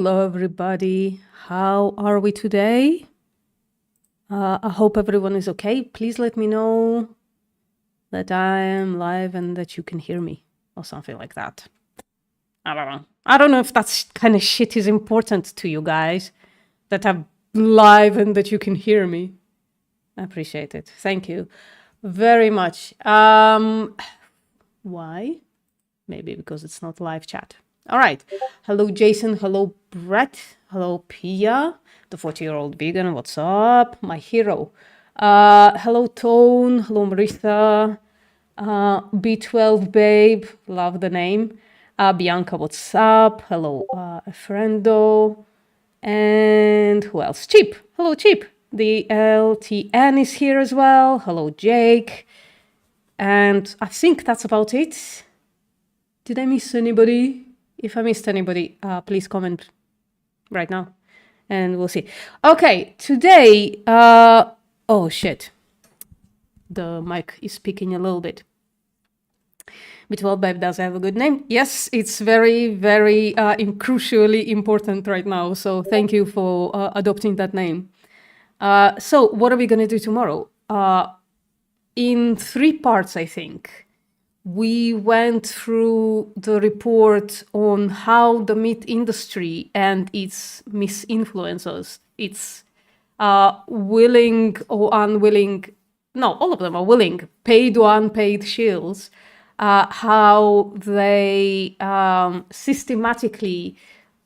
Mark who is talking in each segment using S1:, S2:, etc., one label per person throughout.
S1: Hello, everybody. How are we today? I hope everyone is okay. Please let me know that I am live and that you can hear me or something like that. I don't know. I don't know if that kind of shit is important to you guys, that I'm live and that you can hear me. I appreciate it. Thank you very much. Why? Maybe because it's not live chat. All right. Hello, Jason. Hello, Brett. Hello, Pia, the 40-year-old vegan. What's up? My hero. Hello, Tone. Hello, Marissa. B12 Babe. Love the name. Bianca, what's up? Hello, Friendo. And who else? Chip. Hello, Chip. The LTN is here as well. Hello, Jake. And I think that's about it. Did I miss anybody? If I missed anybody, please comment right now and we'll see. Okay, today, oh shit. The mic is speaking a little bit. B12 Babe does have a good name. Yes, it's very, very crucially important right now. So thank you for adopting that name. So what are we going to do tomorrow? In 3 parts, I think. We went through the report on how the meat industry and its misinfluencers, its willing or unwilling, no, all of them are willing, paid or unpaid shills, how they systematically,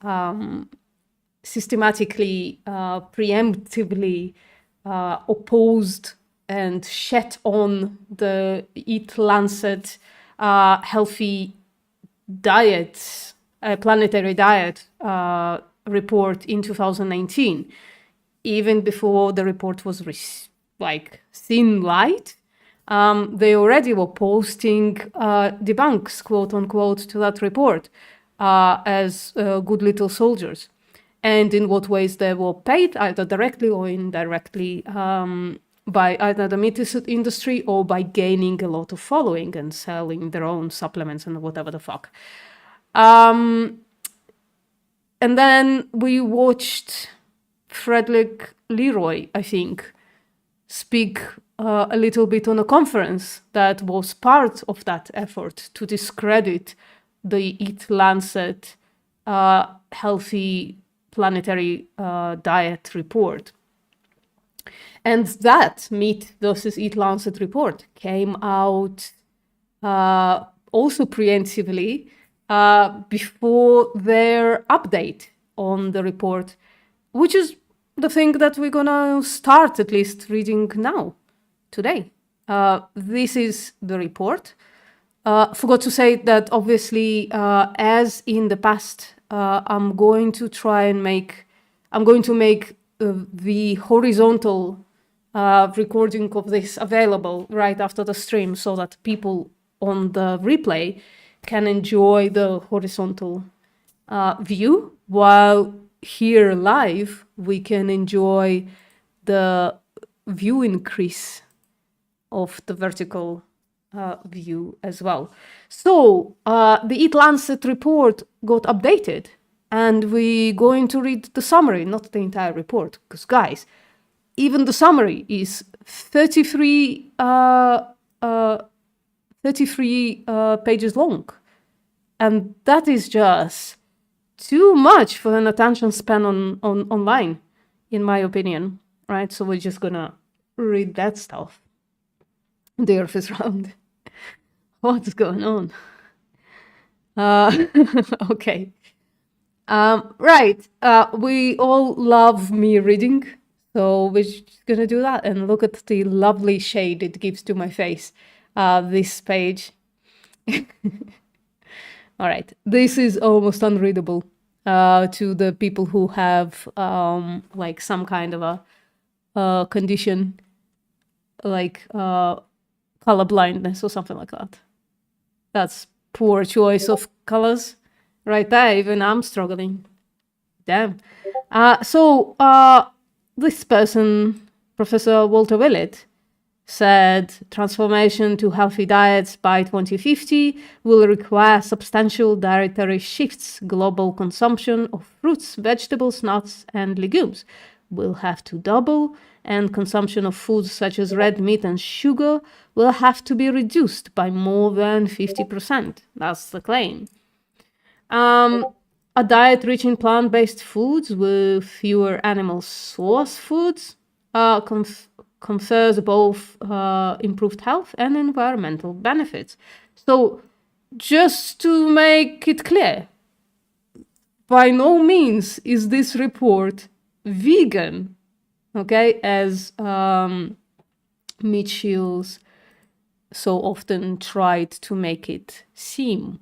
S1: preemptively opposed and shat on the EAT-Lancet healthy diet, planetary diet report in 2019, even before the report was seen light. They already were posting debunks, quote unquote, to that report as good little soldiers, and in what ways they were paid, either directly or indirectly, by either the meat industry or by gaining a lot of following and selling their own supplements and whatever the fuck. And then we watched Frederick Leroy, I think, speak a little bit on a conference that was part of that effort to discredit the EAT-Lancet healthy planetary diet report. And that Meat versus EAT-Lancet report came out also preemptively before their update on the report, which is the thing that we're gonna start at least reading now, today. This is the report. Forgot to say that obviously, as in the past, I'm going to make the horizontal recording of this available right after the stream so that people on the replay can enjoy the horizontal view, while here live we can enjoy the view increase of the vertical view as well. So the EAT-Lancet report got updated, and we're going to read the summary, not the entire report, because guys, even the summary is 33 pages long. And that is just too much for an attention span online, in my opinion, right? So we're just gonna read that stuff. The earth is round. What's going on? Okay. Right. We all love me reading. So we're just going to do that and look at the lovely shade it gives to my face, this page. All right. This is almost unreadable to the people who have some kind of a condition like color blindness or something like that. That's poor choice of colors right there. Even I'm struggling. Damn. So this person, Professor Walter Willett, said transformation to healthy diets by 2050 will require substantial dietary shifts. Global consumption of fruits, vegetables, nuts, and legumes will have to double, and consumption of foods such as red meat and sugar will have to be reduced by more than 50%. That's the claim. A diet rich in plant-based foods with fewer animal source foods confers both improved health and environmental benefits. So just to make it clear, by no means is this report vegan, okay, as meat shields so often tried to make it seem.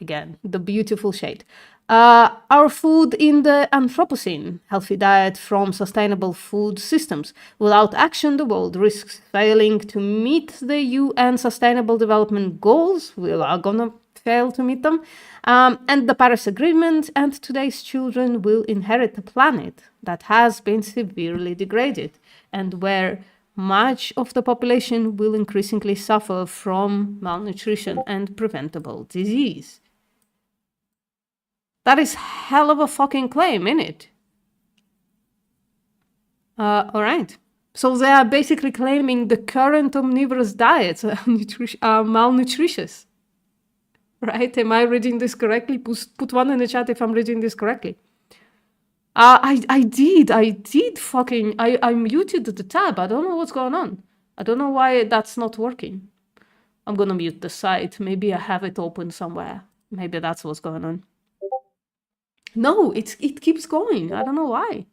S1: Again, the beautiful shade. Our food in the Anthropocene, healthy diet from sustainable food systems. Without action, the world risks failing to meet the UN Sustainable Development Goals. We are gonna fail to meet them. And the Paris Agreement, and today's children will inherit a planet that has been severely degraded and where much of the population will increasingly suffer from malnutrition and preventable disease. That is hell of a fucking claim, innit? All right. So they are basically claiming the current omnivorous diets are malnutritious. Right? Am I reading this correctly? Put one in the chat if I'm reading this correctly. I did fucking... I muted the tab. I don't know what's going on. I don't know why that's not working. I'm gonna mute the site. Maybe I have it open somewhere. Maybe that's what's going on. No, it keeps going. I don't know why.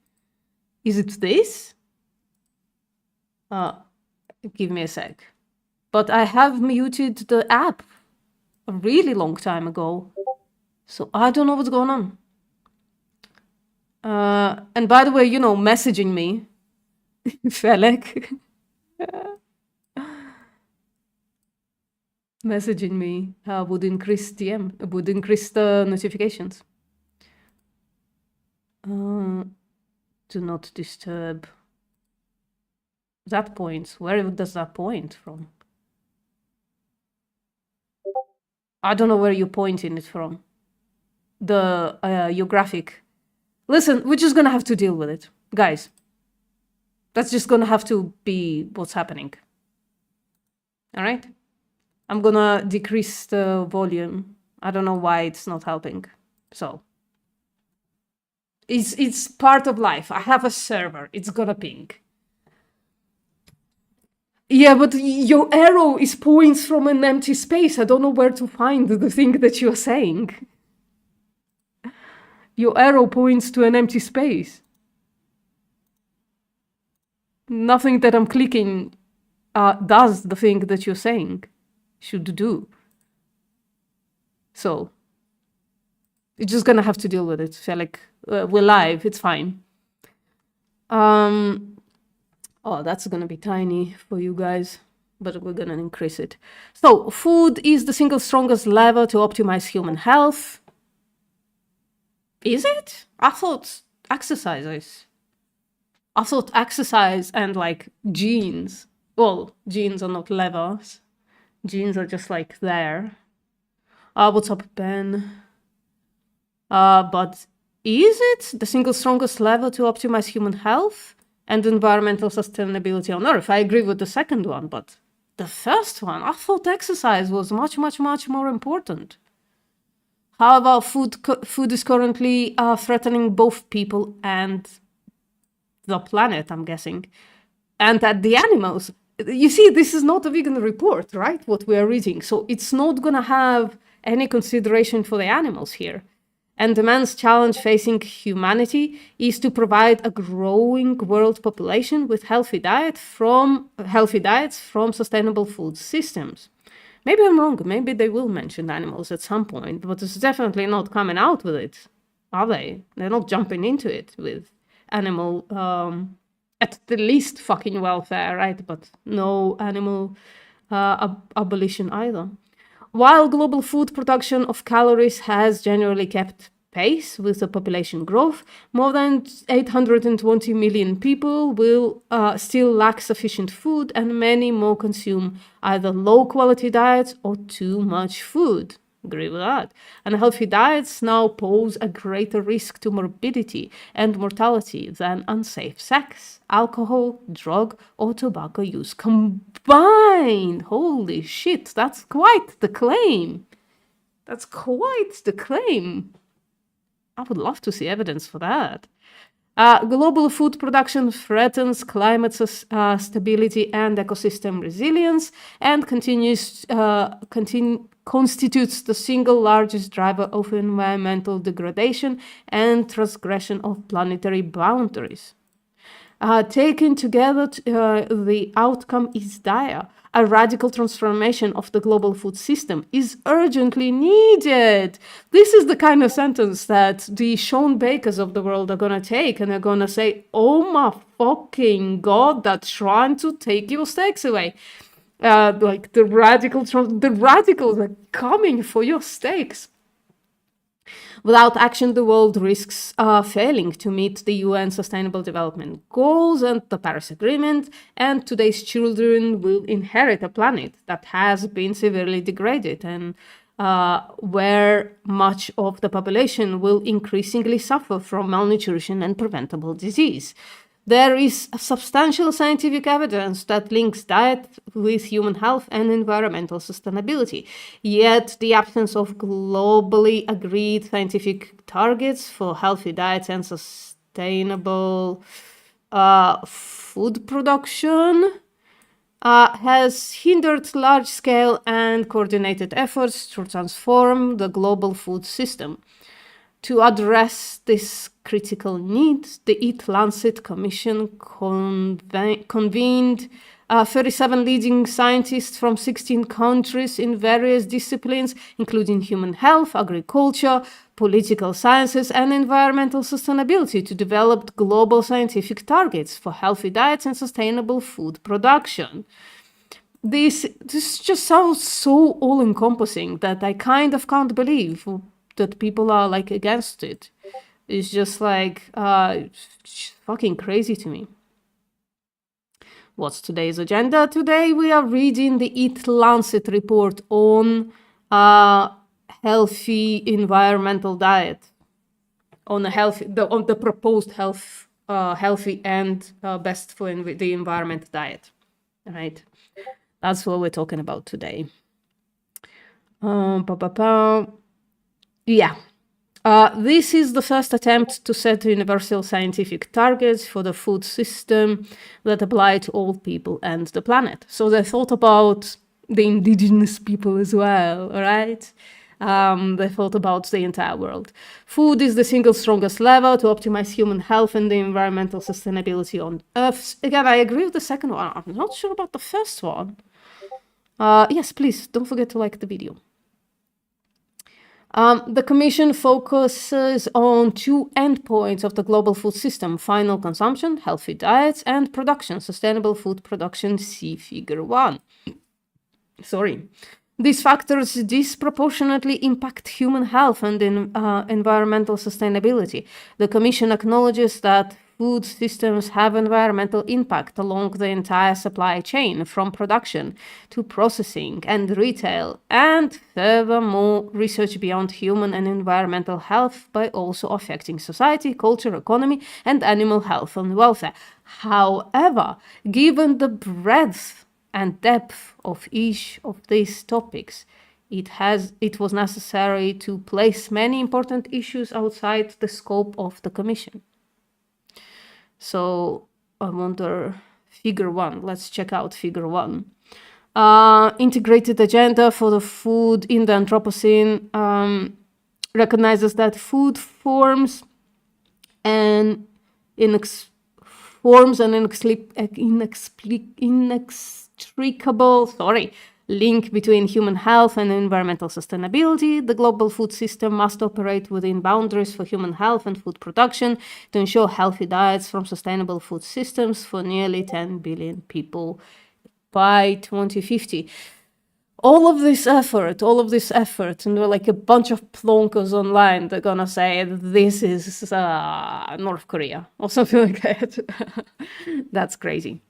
S1: Is it this? Give me a sec. But I have muted the app a really long time ago. So I don't know what's going on. And by the way, you know, messaging me, Felek. Messaging me would increase the notifications. Do not disturb. That points. Where does that point from? I don't know where you're pointing it from. Your graphic. Listen, we're just gonna have to deal with it. Guys, that's just gonna have to be what's happening. All right? I'm gonna decrease the volume. I don't know why it's not helping. So it's part of life. I have a server. It's gonna ping. Yeah, but your arrow is points from an empty space. I don't know where to find the thing that you're saying. Your arrow points to an empty space. Nothing that I'm clicking does the thing that you're saying should do. So you're just gonna have to deal with it. Feel like we're live. It's fine. Oh, that's gonna be tiny for you guys, but we're gonna increase it. So food is the single strongest lever to optimize human health. Is it? I thought exercise is. I thought exercise and like genes. Well, genes are not levers. Genes are just like there. What's up, Ben? But is it the single strongest lever to optimize human health and environmental sustainability on Earth? I agree with the second one, but the first one, I thought exercise was much, much, much more important. How about food is currently threatening both people and the planet, I'm guessing, and the animals. You see, this is not a vegan report, right? What we are reading. So it's not going to have any consideration for the animals here. And the man's challenge facing humanity is to provide a growing world population with healthy diets from sustainable food systems. Maybe I'm wrong. Maybe they will mention animals at some point, but it's definitely not coming out with it, are they? They're not jumping into it with animal, at the least fucking welfare, right? But no animal abolition either. While global food production of calories has generally kept pace with the population growth, more than 820 million people will still lack sufficient food, and many more consume either low-quality diets or too much food. Agree with that. Unhealthy diets now pose a greater risk to morbidity and mortality than unsafe sex, alcohol, drug, or tobacco use combined. Holy shit, that's quite the claim. That's quite the claim. I would love to see evidence for that. Global food production threatens climate stability and ecosystem resilience, and constitutes the single largest driver of environmental degradation and transgression of planetary boundaries. Taken together, the outcome is dire. A radical transformation of the global food system is urgently needed. This is the kind of sentence that the Sean Bakers of the world are going to take, and they're going to say, oh my fucking God, that's trying to take your steaks away. Like the radicals are coming for your steaks. Without action, the world risks failing to meet the UN Sustainable Development Goals and the Paris Agreement, and today's children will inherit a planet that has been severely degraded and where much of the population will increasingly suffer from malnutrition and preventable disease. There is substantial scientific evidence that links diet with human health and environmental sustainability. Yet the absence of globally agreed scientific targets for healthy diets and sustainable food production has hindered large-scale and coordinated efforts to transform the global food system. To address this critical need, the EAT-Lancet Commission convened 37 leading scientists from 16 countries in various disciplines, including human health, agriculture, political sciences, and environmental sustainability, to develop global scientific targets for healthy diets and sustainable food production. This just sounds so all-encompassing that I kind of can't believe that people are like against it. It's just like fucking crazy to me. What's today's agenda? Today we are reading the EAT-Lancet report on healthy environmental diet, on the proposed healthy and best for the environment diet. All right, that's what we're talking about today. Yeah. This is the first attempt to set universal scientific targets for the food system that apply to all people and the planet. So they thought about the indigenous people as well, all right? They thought about the entire world. Food is the single strongest lever to optimize human health and the environmental sustainability on Earth. Again, I agree with the second one. I'm not sure about the first one. Yes, please, don't forget to like the video. The Commission focuses on two endpoints of the global food system: final consumption, healthy diets, and production, sustainable food production, see Figure 1. These factors disproportionately impact human health and environmental sustainability. The Commission acknowledges that food systems have environmental impact along the entire supply chain, from production to processing and retail, and furthermore, research beyond human and environmental health by also affecting society, culture, economy, and animal health and welfare. However, given the breadth and depth of each of these topics, it was necessary to place many important issues outside the scope of the Commission. So I wonder, Figure 1, let's check out Figure 1. Integrated agenda for the food in the Anthropocene recognizes that food forms an inextricable link between human health and environmental sustainability. The global food system must operate within boundaries for human health and food production to ensure healthy diets from sustainable food systems for nearly 10 billion people by 2050. all of this effort, and there are like a bunch of plonkers online, they're gonna say this is North Korea or something like that. That's crazy.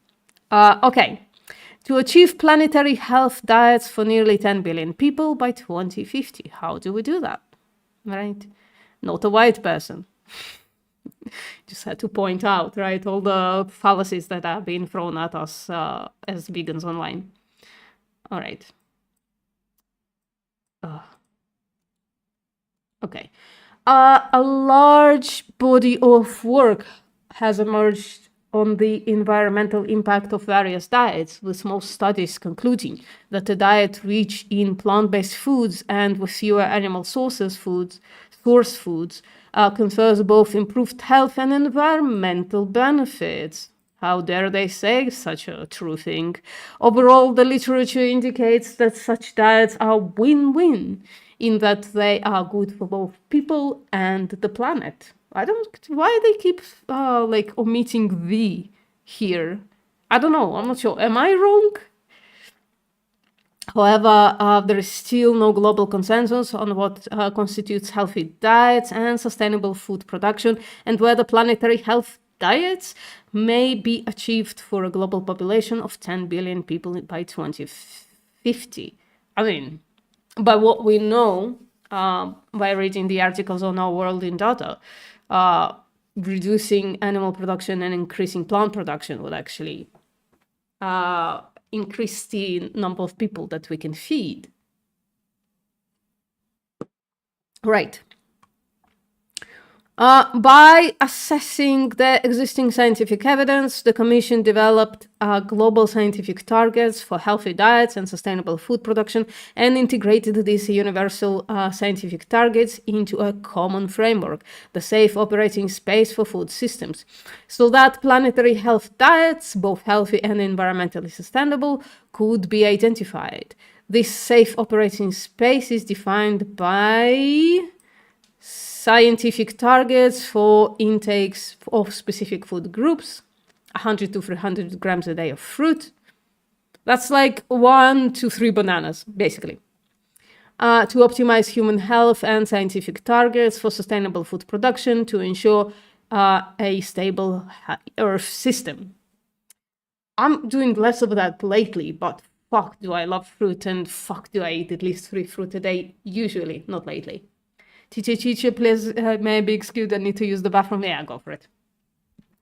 S1: Okay. To achieve planetary health diets for nearly 10 billion people by 2050. How do we do that? Right? Not a white person. Just had to point out, right, all the fallacies that have been thrown at us as vegans online. All right. Okay. A large body of work has emerged on the environmental impact of various diets, with most studies concluding that a diet rich in plant-based foods and with fewer animal source foods, confers both improved health and environmental benefits. How dare they say such a true thing? Overall, the literature indicates that such diets are win-win, in that they are good for both people and the planet. I don't, why they keep like omitting the here. I don't know, I'm not sure. Am I wrong? However, there is still no global consensus on what constitutes healthy diets and sustainable food production, and whether planetary health diets may be achieved for a global population of 10 billion people by 2050. I mean, by what we know, by reading the articles on Our World in Data, reducing animal production and increasing plant production would actually increase the number of people that we can feed. Right. By assessing the existing scientific evidence, the Commission developed global scientific targets for healthy diets and sustainable food production, and integrated these universal scientific targets into a common framework, the safe operating space for food systems, so that planetary health diets, both healthy and environmentally sustainable, could be identified. This safe operating space is defined by scientific targets for intakes of specific food groups, 100 to 300 grams a day of fruit. That's like 1 to 3 bananas, basically. To optimize human health, and scientific targets for sustainable food production to ensure a stable Earth system. I'm doing less of that lately, but fuck do I love fruit, and fuck do I eat at least 3 fruit a day, usually, not lately. Teacher, please, may I be excused? I need to use the bathroom. Yeah, go for it.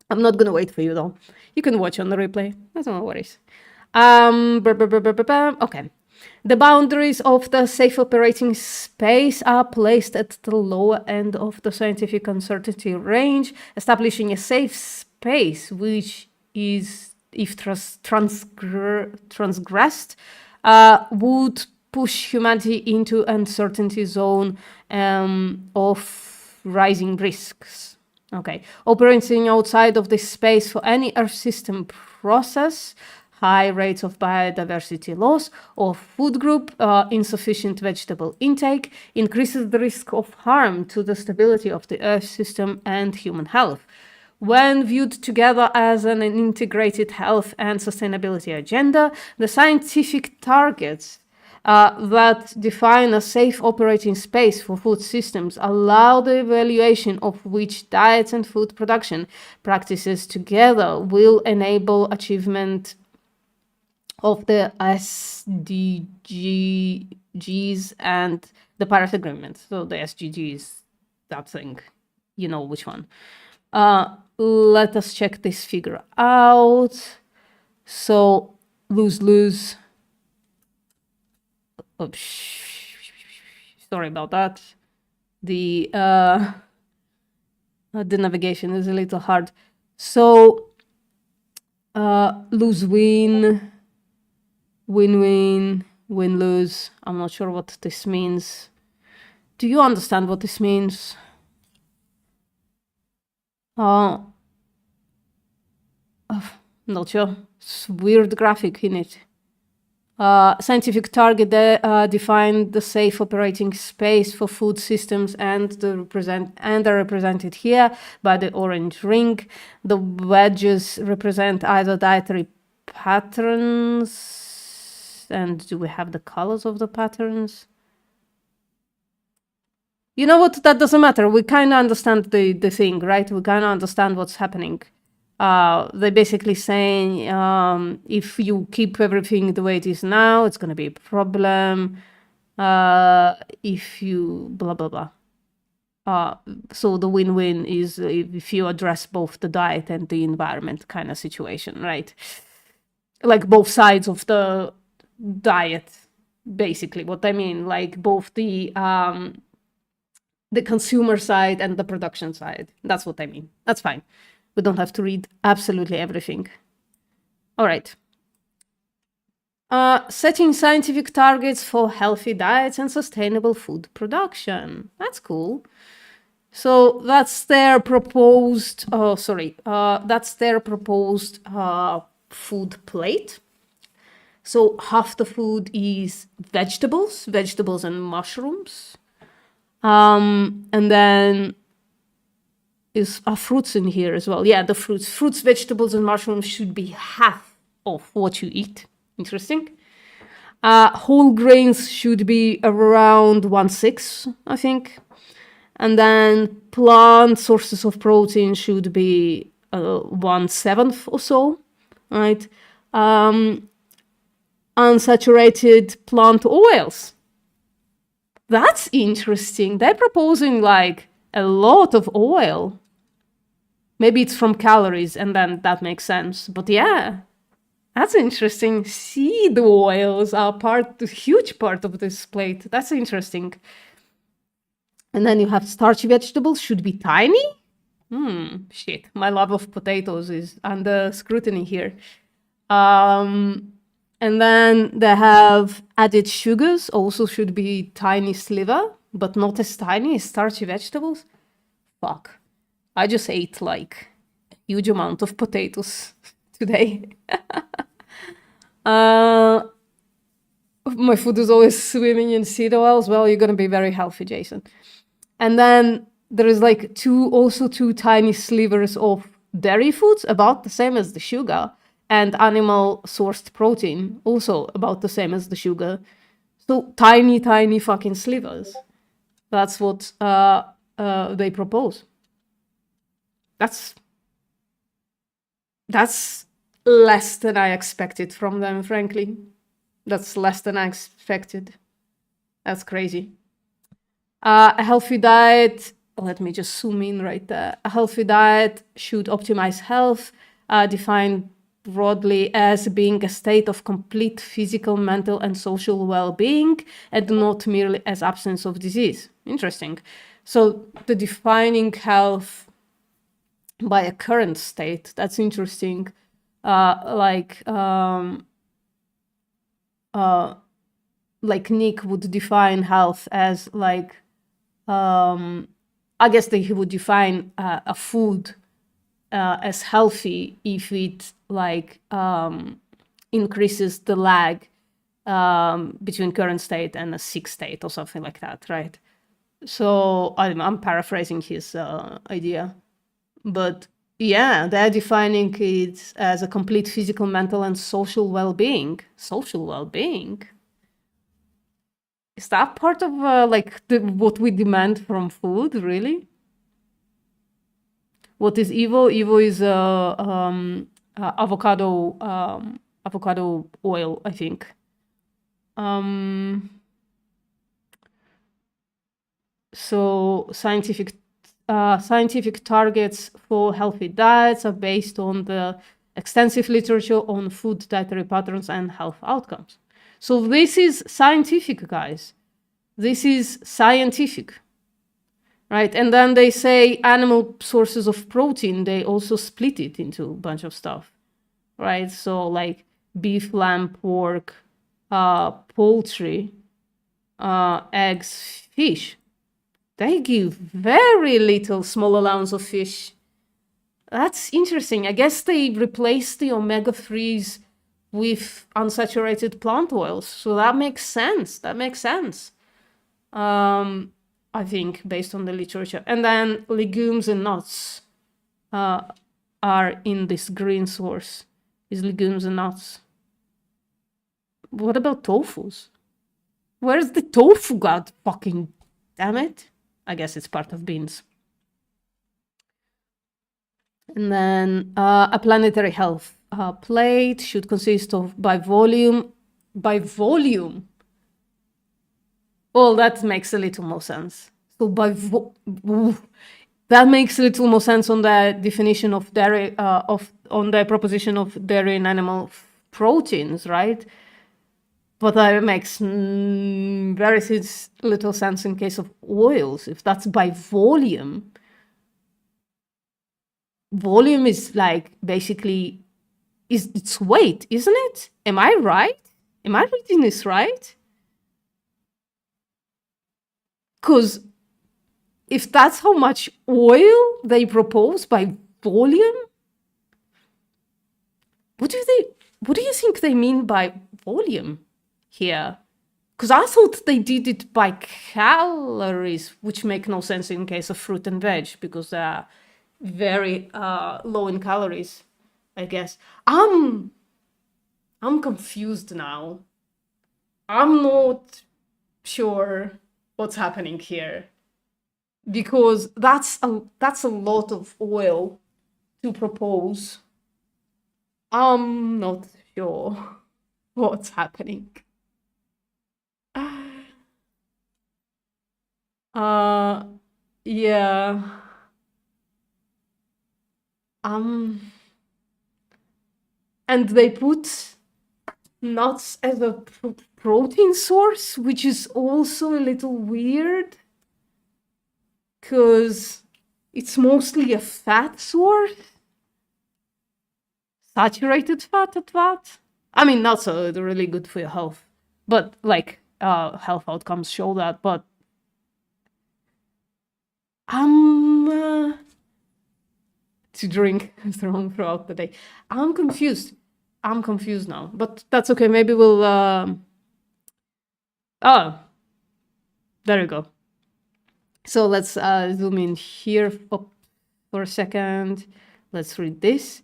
S1: I'm not gonna wait for you though. You can watch on the replay. That's no worries. Okay. The boundaries of the safe operating space are placed at the lower end of the scientific uncertainty range, establishing a safe space which is, if transgressed, would push humanity into uncertainty zone of rising risks. Okay, operating outside of this space for any Earth system process, high rates of biodiversity loss, or food group insufficient vegetable intake increases the risk of harm to the stability of the Earth system and human health. When viewed together as an integrated health and sustainability agenda, the scientific targets that define a safe operating space for food systems allow the evaluation of which diets and food production practices together will enable achievement of the SDGs and the Paris Agreement. So the SDGs, that thing, you know which one. Let us check this figure out. So lose. Oops. Sorry about that. The navigation is a little hard. So lose-win, win-win, win-lose. I'm not sure what this means. Do you understand what this means? Not sure. It's a weird graphic in it. Scientific target define the safe operating space for food systems and are represented here by the orange ring. The wedges represent either dietary patterns patterns? And do we have the colors of the patterns? You know what? That doesn't matter. We kind of understand the thing, right? We kind of understand what's happening. They're basically saying if you keep everything the way it is now, it's going to be a problem. If you blah, blah, blah. So the win-win is if you address both the diet and the environment kind of situation, right? Like both sides of the diet, basically. What I mean, like both the consumer side and the production side. That's what I mean. That's fine. We don't have to read absolutely everything. All right. Setting scientific targets for healthy diets and sustainable food production. That's cool. So that's their proposed, that's their proposed food plate. So half the food is vegetables and mushrooms. And then is fruits in here as well. Yeah, the fruits, vegetables, and mushrooms should be half of what you eat. Interesting. Whole grains should be around 1/6, I think. And then plant sources of protein should be 1/7 or so, right? Unsaturated plant oils. That's interesting. They're proposing like a lot of oil. Maybe it's from calories and then that makes sense. But yeah, that's interesting. Seed oils are a huge part of this plate. That's interesting. And then you have starchy vegetables should be tiny. Shit, my love of potatoes is under scrutiny here. And then they have added sugars, also should be tiny sliver, but not as tiny as starchy vegetables. Fuck. I just ate like a huge amount of potatoes today. My food is always swimming in seed oils. Well, you're going to be very healthy, Jason. And then there is like two tiny slivers of dairy foods, about the same as the sugar, and animal-sourced protein, also about the same as the sugar. So tiny fucking slivers. That's what they propose. That's less than I expected from them, frankly. That's less than I expected. That's crazy. A healthy diet, let me just zoom in right there. A healthy diet should optimize health, defined broadly as being a state of complete physical, mental, and social well-being, and not merely as absence of disease. Interesting. So the defining health by a current state, that's interesting. Like Nick would define health as like, I guess that he would define a food as healthy if it like increases the lag between current state and a sick state or something like that, right? So I'm paraphrasing his idea, but yeah, they're defining it as a complete physical, mental, and social well-being. Social well-being. Is that part of like what we demand from food, really? What is Evo? Evo is avocado oil, I think. So scientific targets for healthy diets are based on the extensive literature on food dietary patterns and health outcomes. So this is scientific, guys. This is scientific, right? And then they say animal sources of protein, they also split it into a bunch of stuff, right? So like beef, lamb, pork, poultry, eggs, fish. They give very little small amounts of fish. That's interesting. I guess they replaced the omega-3s with unsaturated plant oils. So that makes sense. I think, based on the literature. And then legumes and nuts are in this green source. Is legumes and nuts. What about tofus? Where's the tofu god? Fucking damn it. I guess it's part of beans. And then a planetary health plate should consist of by volume. Well, that makes a little more sense. So that makes a little more sense on the definition of dairy, on the proposition of dairy and animal proteins, right? But that makes very little sense in case of oils. If that's by volume, volume is like basically its weight, isn't it? Am I right? Am I reading this right? Because if that's how much oil they propose by volume, what do you think they mean by volume here? Because I thought they did it by calories, which make no sense in case of fruit and veg, because they're very low in calories, I guess. I'm confused now. I'm not sure what's happening here, because that's a lot of oil to propose. I'm not sure what's happening. Yeah. And they put nuts as a protein source, which is also a little weird, because it's mostly a fat source. Saturated fat at that. I mean, nuts are really good for your health, but like health outcomes show that. But to drink throughout the day. I'm confused. I'm confused now, but that's okay. Maybe we'll. There you go. So let's zoom in here for a second. Let's read this.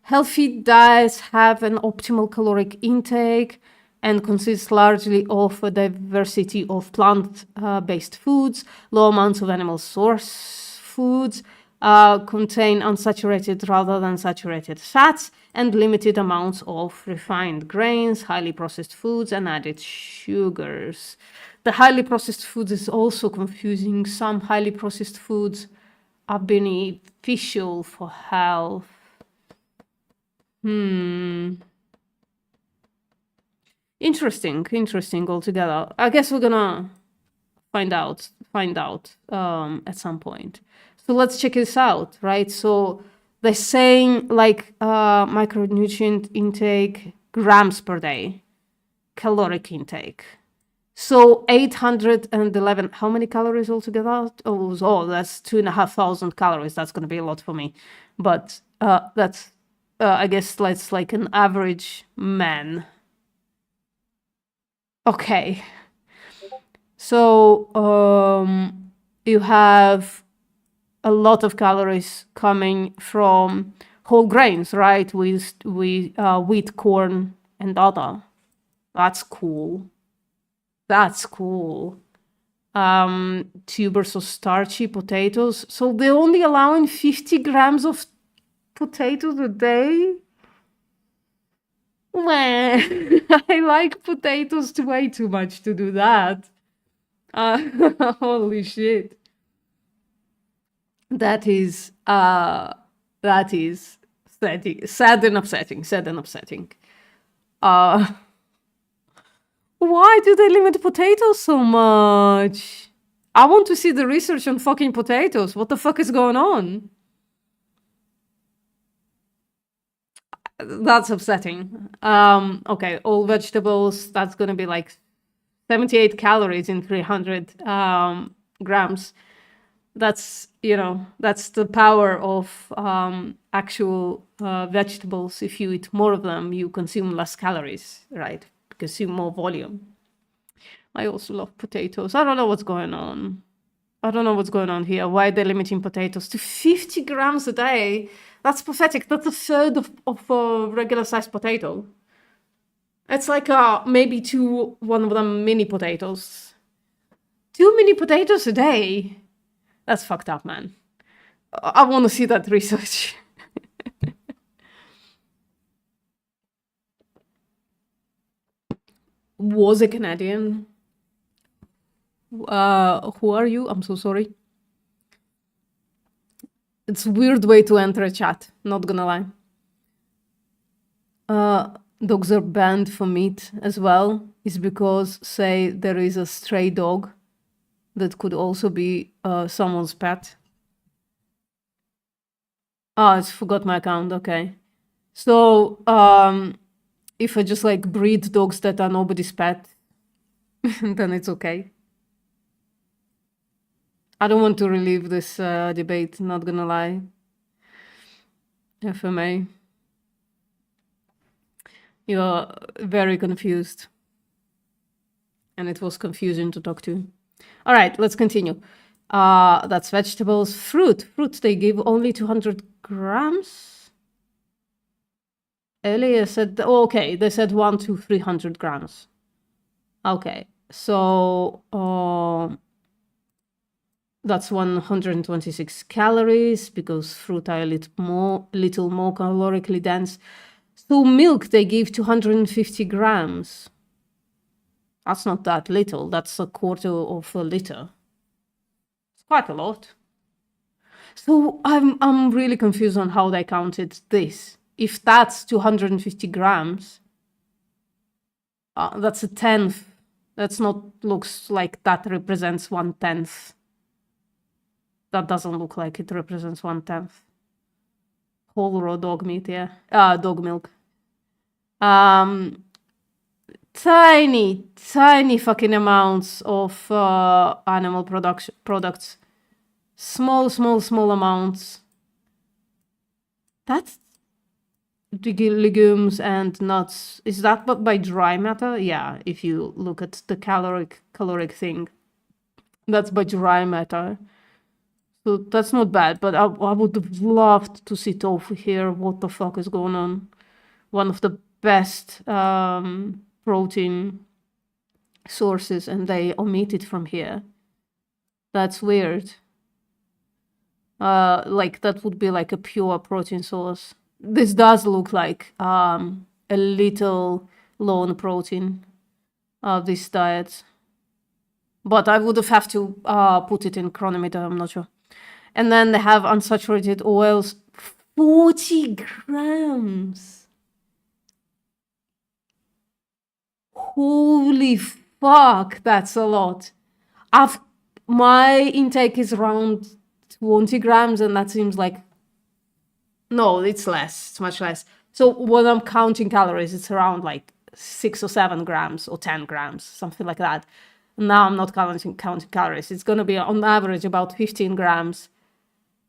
S1: Healthy diets have an optimal caloric intake and consist largely of a diversity of plant-based foods, low amounts of animal source foods, contain unsaturated rather than saturated fats, and limited amounts of refined grains, highly processed foods, and added sugars. The highly processed foods is also confusing. Some highly processed foods are beneficial for health. Interesting altogether. I guess we're gonna find out at some point. So let's check this out, right? So they're saying like micronutrient intake, grams per day, caloric intake. So 811, how many calories altogether? Oh, that's 2,500 calories. That's going to be a lot for me. But that's, I guess that's like an average man. Okay. So you have a lot of calories coming from whole grains, right? With wheat, corn, and other. That's cool. That's cool. Tubers of starchy potatoes. So they're only allowing 50 grams of potatoes a day? Well, I like potatoes way too much to do that. Holy shit. That is sad and upsetting. Why do they limit potatoes so much? I want to see the research on fucking potatoes. What the fuck is going on? That's upsetting. Okay, all vegetables, that's gonna be like 78 calories in 300 grams. That's, that's the power of actual vegetables. If you eat more of them, you consume less calories, right? Consume more volume. I also love potatoes. I don't know what's going on. Here. Why are they limiting potatoes to 50 grams a day? That's pathetic. That's a third of a regular sized potato. It's like maybe one of them mini potatoes. 2 mini potatoes a day? That's fucked up, man. I want to see that research. Was a Canadian. Who are you? I'm so sorry. It's a weird way to enter a chat, not gonna lie. Dogs are banned for meat as well, is because, say, there is a stray dog that could also be someone's pet. I forgot my account, okay. So, if I just like breed dogs that are nobody's pet, then it's okay. I don't want to relive this debate, not gonna lie. FMA. You're very confused. And it was confusing to talk to. All right, let's continue. That's vegetables. Fruit, they give only 200 grams. Earlier said, okay, they said 1 to 300 grams. Okay, so that's 126 calories because fruit are a little more calorically dense. So milk, they give 250 grams. That's not that little. That's a quarter of a liter. It's quite a lot. So I'm really confused on how they counted this. If that's 250 grams, that's a tenth. That's not looks like that represents 1/10. That doesn't look like it represents 1/10. Whole raw dog meat, yeah. Dog milk. Tiny fucking amounts of animal products. Small amounts. That's legumes and nuts. Is that but by dry matter? Yeah, if you look at the caloric thing. That's by dry matter. So that's not bad, but I would have loved to see tofu here. What the fuck is going on? One of the best protein sources, and they omit it from here. That's weird. Like that would be like a pure protein source. This does look like a little low in protein, this diet. But I would have to put it in chronometer, I'm not sure. And then they have unsaturated oils, 40 grams. Holy fuck, that's a lot. My intake is around 20 grams, and that seems like... No, it's less. It's much less. So when I'm counting calories, it's around like 6 or 7 grams or 10 grams, something like that. Now I'm not counting calories. It's going to be on average about 15 grams.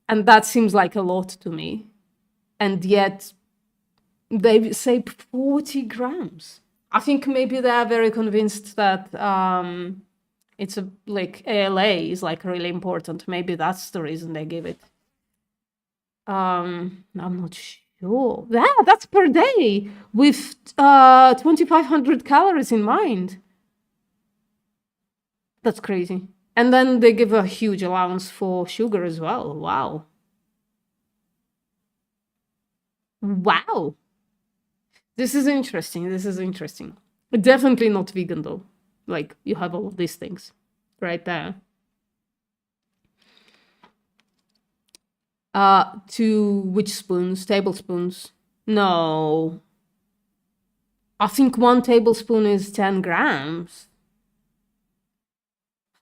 S1: And that seems like a lot to me. And yet they say 40 grams. I think maybe they are very convinced that it's like ALA is like really important. Maybe that's the reason they give it. I'm not sure. Yeah, that's per day with 2,500 calories in mind. That's crazy. And then they give a huge allowance for sugar as well. Wow. Wow. This is interesting. Definitely not vegan though. Like you have all of these things right there. 2 which spoons? Tablespoons? No. I think 1 tablespoon is 10 grams.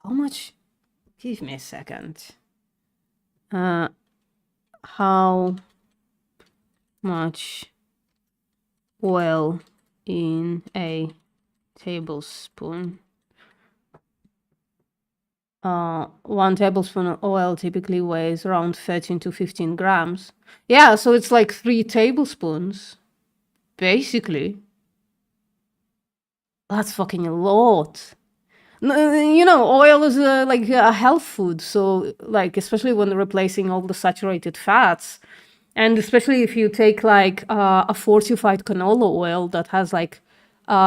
S1: How much? Give me a second. How much oil in a tablespoon? 1 tablespoon of oil typically weighs around 13 to 15 grams. Yeah, so it's like 3 tablespoons, basically. That's fucking a lot. You know, oil is like a health food, so like especially when replacing all the saturated fats, and especially if you take like a fortified canola oil that has like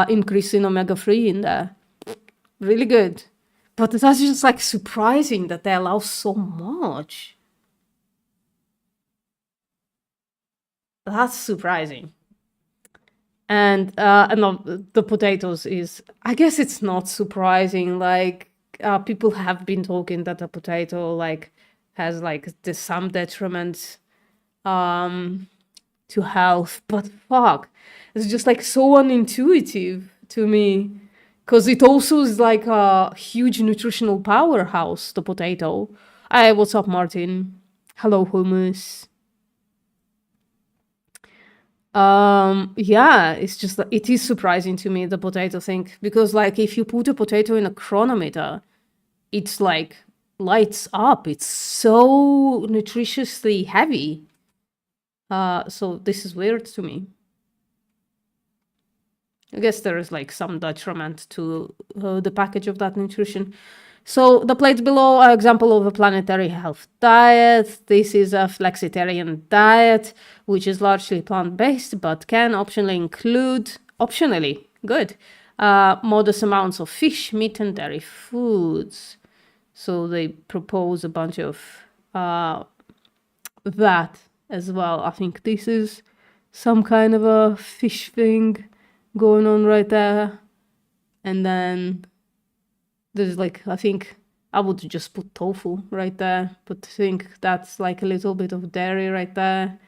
S1: increase in omega-3 in there. Really good. But that's just like surprising that they allow so much. That's surprising. And the potatoes is, I guess it's not surprising. Like people have been talking that the potato like has like some detriment to health, but fuck, it's just like so unintuitive to me, because it also is like a huge nutritional powerhouse, the potato. Hey, what's up, Martin? Hello, hummus. Yeah, it's just, it is surprising to me, the potato thing, because like if you put a potato in a chronometer, it's like lights up. It's so nutritiously heavy. So this is weird to me. I guess there is like some detriment to the package of that nutrition. So the plate below are example of a planetary health diet. This is a flexitarian diet, which is largely plant-based, but can optionally include, good, modest amounts of fish, meat, and dairy foods. So they propose a bunch of that as well. I think this is some kind of a fish thing going on right there. And then there's like, I think I would just put tofu right there, but I think that's like a little bit of dairy right there.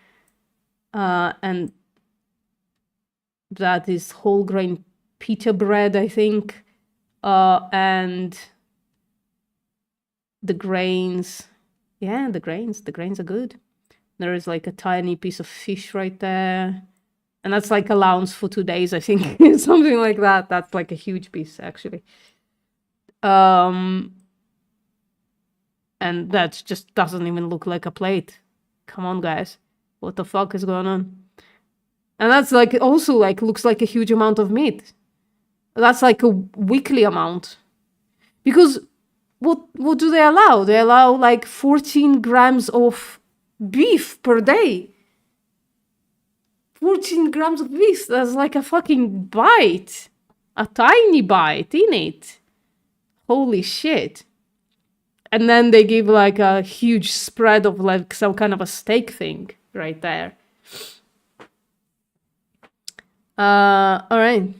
S1: And that is whole grain pita bread, I think. And the grains, yeah, the grains are good. There is like a tiny piece of fish right there. And that's like allowance for 2 days, I think. Something like that. That's like a huge piece, actually. And that just doesn't even look like a plate. Come on, guys. What the fuck is going on? And that's like also like looks like a huge amount of meat. That's like a weekly amount. Because what do they allow? They allow like 14 grams of beef per day. 14 grams of beef. That's like a fucking bite. A tiny bite in it. Holy shit. And then they give like a huge spread of like some kind of a steak thing right there. All right.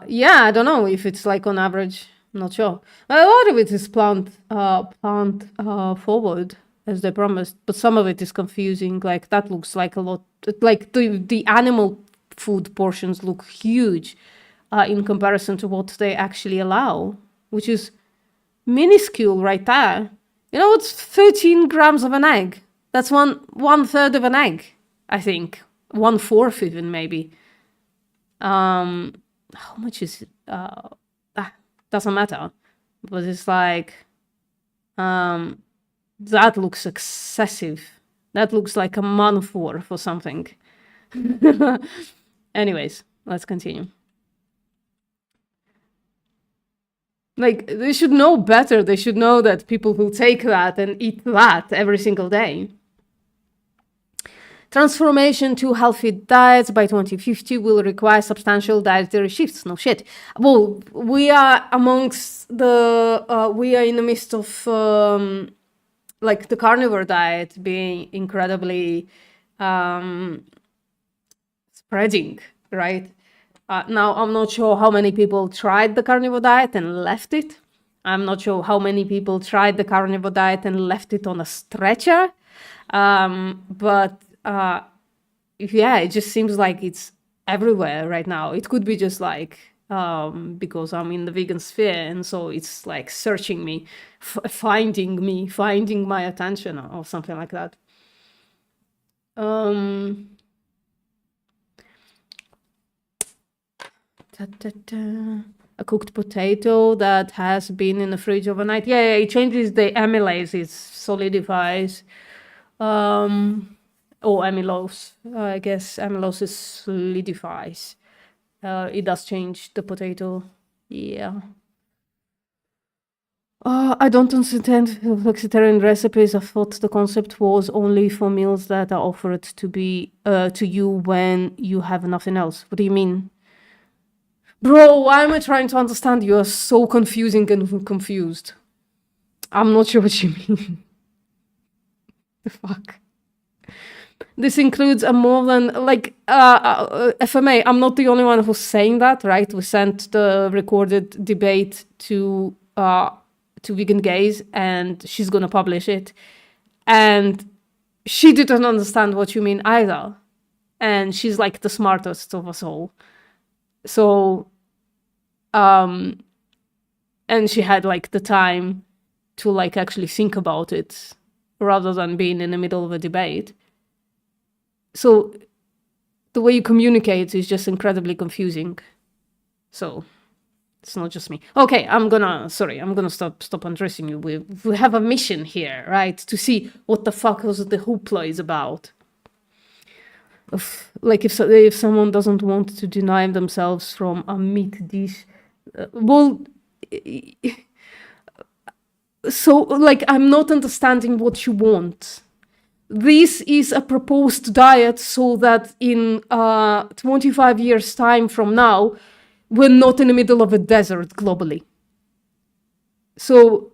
S1: Yeah, I don't know if it's like on average. I'm not sure. A lot of it is plant forward, as they promised, but some of it is confusing. Like that looks like a lot. Like the animal food portions look huge in comparison to what they actually allow, which is minuscule right there. You know, it's 13 grams of an egg. That's one third of an egg, I think. 1/4 even, maybe. How much is it? Doesn't matter. But it's like, that looks excessive. That looks like a month worth or something. Anyways, let's continue. Like, they should know better. They should know that people will take that and eat that every single day. Transformation to healthy diets by 2050 will require substantial dietary shifts. No shit. Well, we are amongst the, we are in the midst of, like the carnivore diet being incredibly spreading, right? Now, I'm not sure how many people tried the carnivore diet and left it. I'm not sure how many people tried the carnivore diet and left it on a stretcher. But yeah, it just seems like it's everywhere right now. It could be just like because I'm in the vegan sphere, and so it's like searching me, finding my attention or something like that. A cooked potato that has been in the fridge overnight. Yeah, it changes the amylase. It solidifies. Or amylose. I guess amylose solidifies. It does change the potato. Yeah. I don't understand flexitarian recipes. I thought the concept was only for meals that are offered to you when you have nothing else. What do you mean? Bro, why am I trying to understand? You are so confusing and confused. I'm not sure what you mean. The fuck? This includes a more than, like, FMA, I'm not the only one who's saying that, right? We sent the recorded debate to Vegan Gays, and she's gonna publish it. And she didn't understand what you mean either. And she's like the smartest of us all. So, and she had like the time to like actually think about it rather than being in the middle of a debate. So the way you communicate is just incredibly confusing. So it's not just me. Okay, I'm gonna stop undressing you. We have a mission here, right? To see what the fuck the hoopla is about. Like if someone doesn't want to deny themselves from a meat dish, so like I'm not understanding what you want. This is a proposed diet so that in 25 years time from now, we're not in the middle of a desert globally. So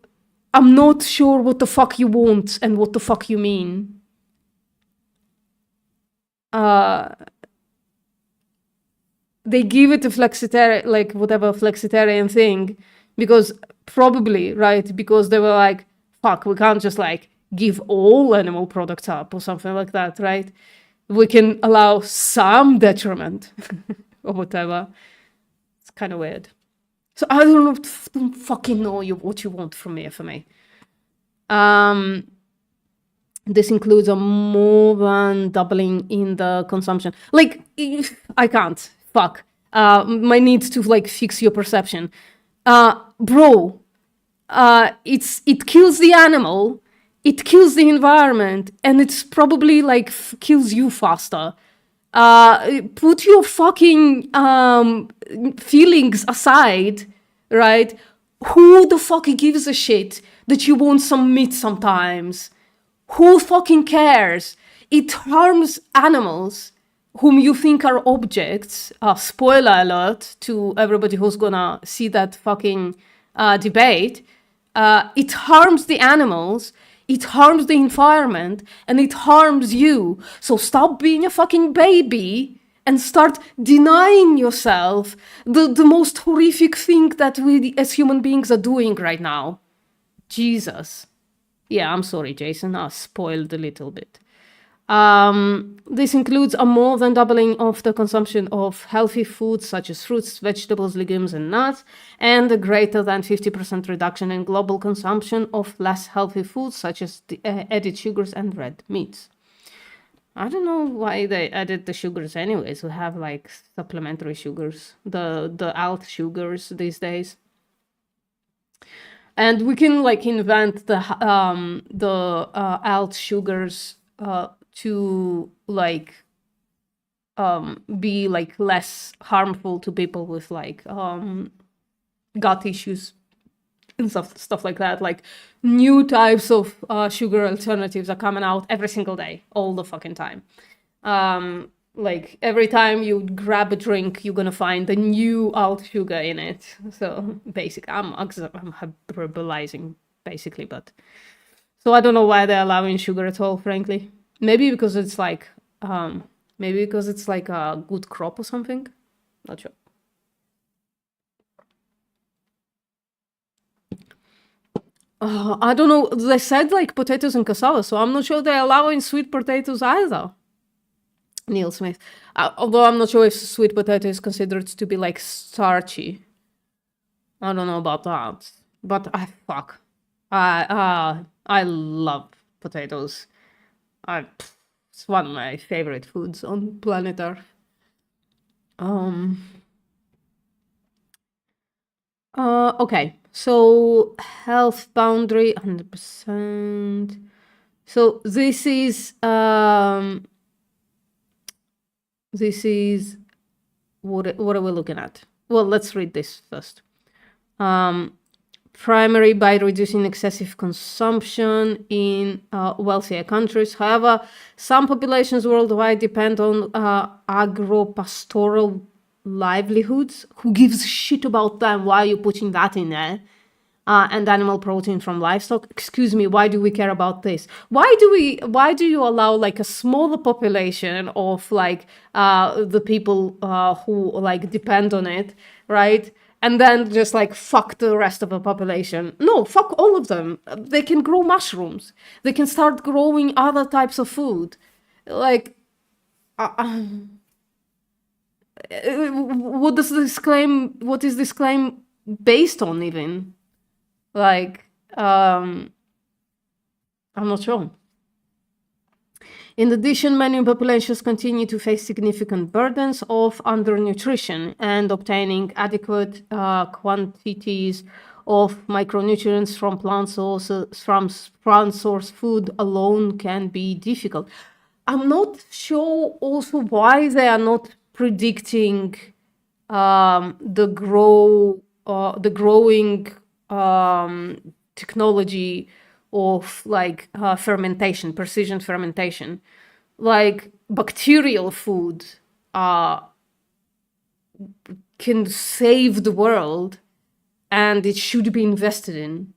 S1: I'm not sure what the fuck you want and what the fuck you mean. They give it a flexitarian, like whatever flexitarian thing, because probably, right, because they were like, fuck, we can't just like give all animal products up or something like that, right? We can allow some detriment or whatever. It's kind of weird. So I don't fucking know what you want from me, FMA. This includes a more than doubling in the consumption. Like, I can't. Fuck. My need to like fix your perception. Bro, it kills the animal, it kills the environment, and it's probably like kills you faster. Put your fucking feelings aside, right? Who the fuck gives a shit that you want some meat sometimes? Who fucking cares? It harms animals whom you think are objects. Spoiler alert to everybody who's gonna see that fucking debate. It harms the animals, it harms the environment, and it harms you. So stop being a fucking baby and start denying yourself the most horrific thing that we as human beings are doing right now. Jesus. Yeah, I'm sorry, Jason. I spoiled a little bit. This includes a more than doubling of the consumption of healthy foods such as fruits, vegetables, legumes, and nuts, and a greater than 50% reduction in global consumption of less healthy foods such as added sugars and red meats. I don't know why they added the sugars anyways. We have like supplementary sugars, the alt sugars these days. And we can like invent the alt sugars to like be like less harmful to people with like gut issues and stuff like that. Like new types of sugar alternatives are coming out every single day, all the fucking time. Like every time you grab a drink, you're gonna find a new alt sugar in it. So basically, I'm hyperbolizing basically, but so I don't know why they're allowing sugar at all, frankly. Maybe because it's like a good crop or something. Not sure. I don't know. They said like potatoes and cassava, so I'm not sure they're allowing sweet potatoes either. Neil Smith. Although I'm not sure if sweet potato is considered to be like starchy. I don't know about that. But I love potatoes. It's one of my favorite foods on planet Earth. Okay, so health boundary 100%. So this is what are we looking at? Well, let's read this first. Primary by reducing excessive consumption in wealthier countries. However, some populations worldwide depend on agro-pastoral livelihoods. Who gives a shit about them? Why are you putting that in there? And animal protein from livestock. Excuse me, why do we care about this? Why do you allow like a smaller population of like the people who like depend on it, right? And then just like fuck the rest of the population. No, fuck all of them. They can grow mushrooms. They can start growing other types of food. Like, what is this claim based on even? Like, I'm not sure. In addition, many populations continue to face significant burdens of undernutrition, and obtaining adequate quantities of micronutrients from plant source food alone can be difficult. I'm not sure also why they are not predicting the growing technology of like fermentation, precision fermentation. Like bacterial food can save the world, and it should be invested in.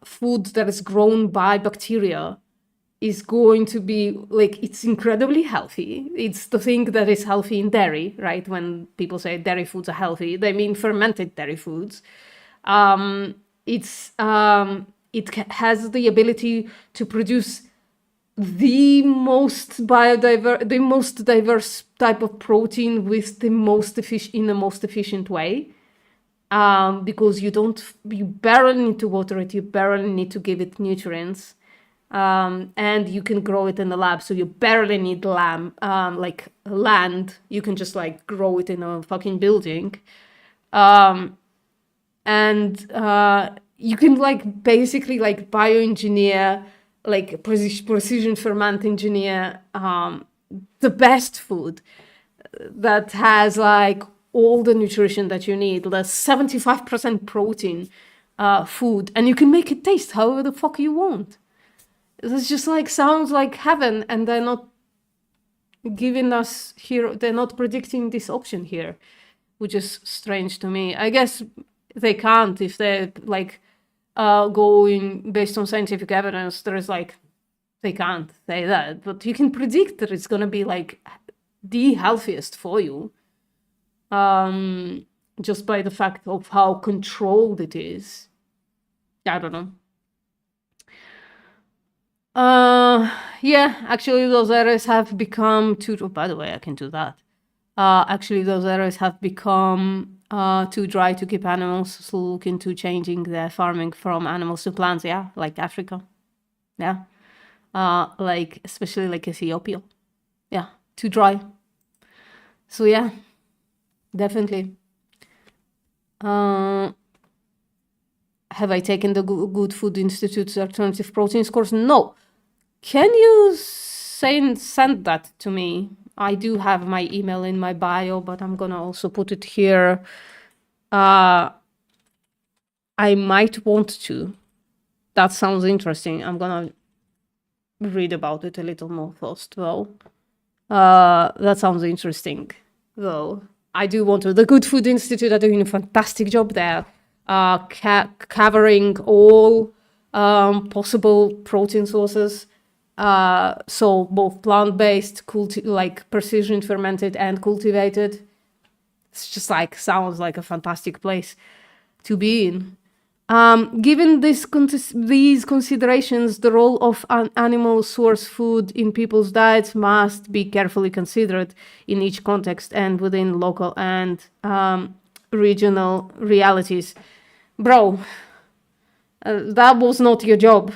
S1: Food that is grown by bacteria is going to be like, it's incredibly healthy. It's the thing that is healthy in dairy, right? When people say dairy foods are healthy, they mean fermented dairy foods. It has the ability to produce the most diverse type of protein with the most efficient way. Because you barely need to water it, you barely need to give it nutrients. And you can grow it in the lab, so you barely need land. You can just like grow it in a fucking building. You can like basically like bioengineer, like precision ferment engineer the best food that has like all the nutrition that you need, the 75% protein food, and you can make it taste however the fuck you want. It's just like sounds like heaven, and they're not giving us here, they're not predicting this option here, which is strange to me. I guess they can't if they're like going based on scientific evidence. There is like, they can't say that, but you can predict that it's gonna be like the healthiest for you, just by the fact of how controlled it is. I don't know. Yeah, actually those areas have become too, oh, by the way, I can do that. Actually those areas have become too dry to keep animals, so look into changing their farming from animals to plants. Yeah, like Africa. Yeah. Like especially like Ethiopia. Yeah, too dry. So yeah, definitely. Have I taken the Good Food Institute's alternative proteins course? No. Can you send that to me? I do have my email in my bio, but I'm gonna also put it here. I might want to. That sounds interesting. I'm gonna read about it a little more first, though. That sounds interesting, though. I do want to. The Good Food Institute are doing a fantastic job there, covering all possible protein sources. So both plant-based, like precision fermented and cultivated. It's just like, sounds like a fantastic place to be in. Given these considerations, the role of animal source food in people's diets must be carefully considered in each context and within local and regional realities. Bro, that was not your job.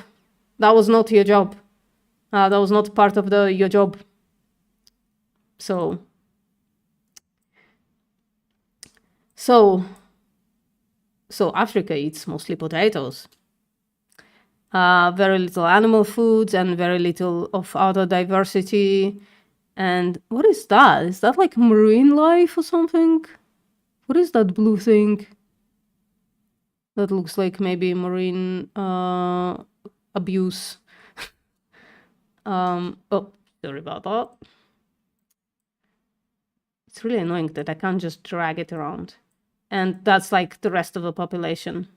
S1: That was not your job. That was not part of your job. So Africa eats mostly potatoes. Very little animal foods and very little of other diversity. And what is that? Is that like marine life or something? What is that blue thing? That looks like maybe marine abuse. Oh, sorry about that. It's really annoying that I can't just drag it around. And that's like the rest of the population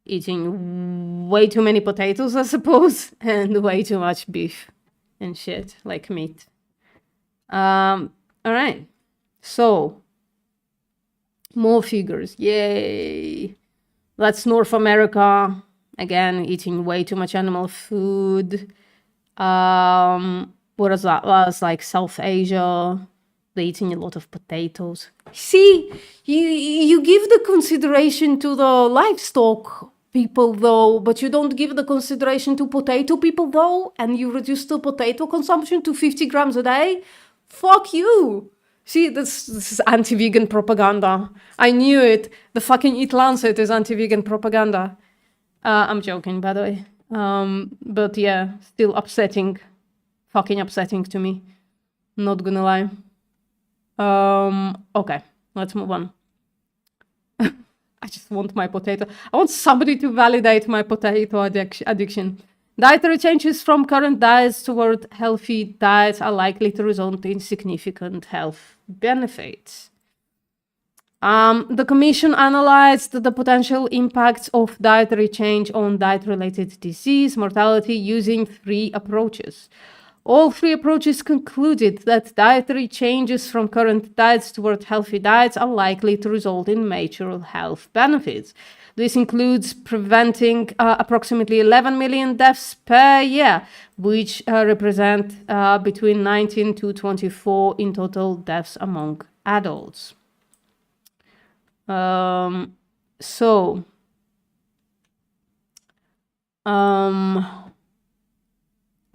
S1: eating way too many potatoes, I suppose, and way too much beef and shit, like meat. All right. So, more figures. Yay. That's North America. Again, eating way too much animal food. What is that? That's like South Asia. They're eating a lot of potatoes. See, you give the consideration to the livestock people though, but you don't give the consideration to potato people though, and you reduce the potato consumption to 50 grams a day. Fuck you. See, this is anti-vegan propaganda. I knew it. The fucking EAT-Lancet is anti-vegan propaganda. I'm joking, by the way. But yeah, still upsetting. Fucking upsetting to me. Not gonna lie. Okay, let's move on. I just want my potato. I want somebody to validate my potato addiction. Dietary changes from current diets toward healthy diets are likely to result in significant health benefits. The Commission analyzed the potential impacts of dietary change on diet-related disease mortality using 3 approaches. All 3 approaches concluded that dietary changes from current diets toward healthy diets are likely to result in major health benefits. This includes preventing approximately 11 million deaths per year, which represent between 19 to 24 in total deaths among adults.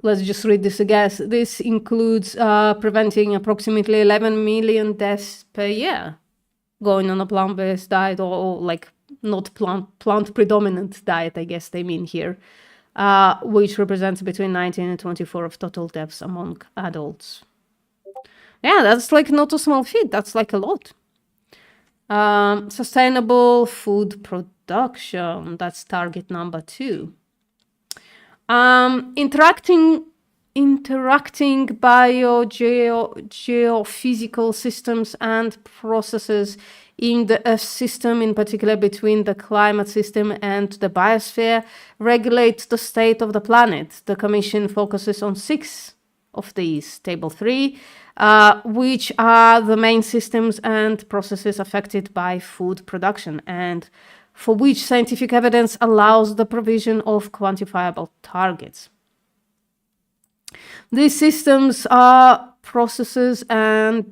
S1: Let's just read this again. This includes preventing approximately 11 million deaths per year going on a plant-based diet or like not plant-predominant diet, I guess they mean here, which represents between 19 and 24 of total deaths among adults. Yeah, that's like not a small feat. That's like a lot. Sustainable food production. That's target number 2. Interacting geophysical systems and processes in the Earth system, in particular between the climate system and the biosphere, regulate the state of the planet. The Commission focuses on 6 of these, Table 3, which are the main systems and processes affected by food production and for which scientific evidence allows the provision of quantifiable targets. These systems processes are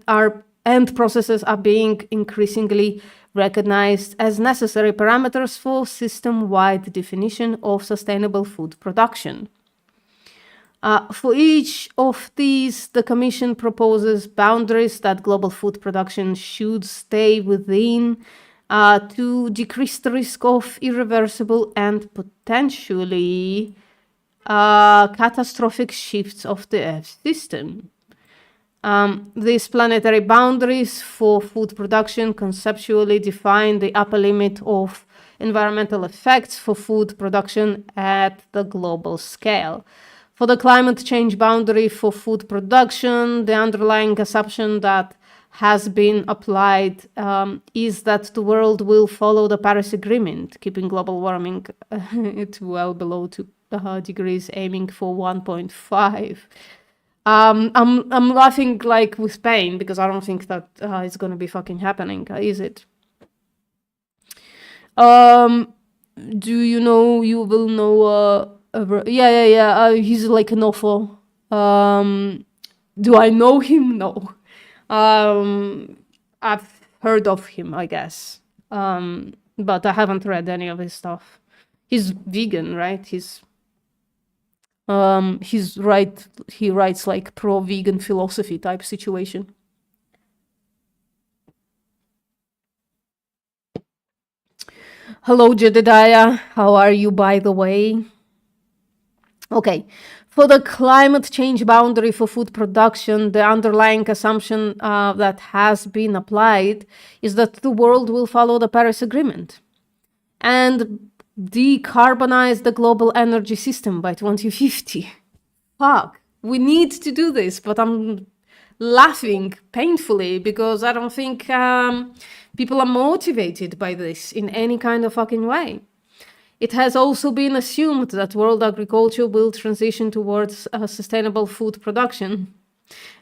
S1: being increasingly recognized as necessary parameters for system-wide definition of sustainable food production. For each of these, the Commission proposes boundaries that global food production should stay within to decrease the risk of irreversible and potentially catastrophic shifts of the Earth system. These planetary boundaries for food production conceptually define the upper limit of environmental effects for food production at the global scale. For the climate change boundary for food production, the underlying assumption that has been applied is that the world will follow the Paris Agreement, keeping global warming to well below 2 degrees, aiming for 1.5. I'm laughing like with pain because I don't think that it's gonna be fucking happening, is it? Do you know? You will know. He's like an awful. Do I know him? No. I've heard of him, I guess, but I haven't read any of his stuff. He's vegan, right? He's right. He writes like pro-vegan philosophy type situation. Hello, Jedediah. How are you, by the way? Okay. For the climate change boundary for food production, the underlying assumption that has been applied is that the world will follow the Paris Agreement. and decarbonize the global energy system by 2050. Fuck, we need to do this, but I'm laughing painfully because I don't think people are motivated by this in any kind of fucking way. It has also been assumed that world agriculture will transition towards sustainable food production,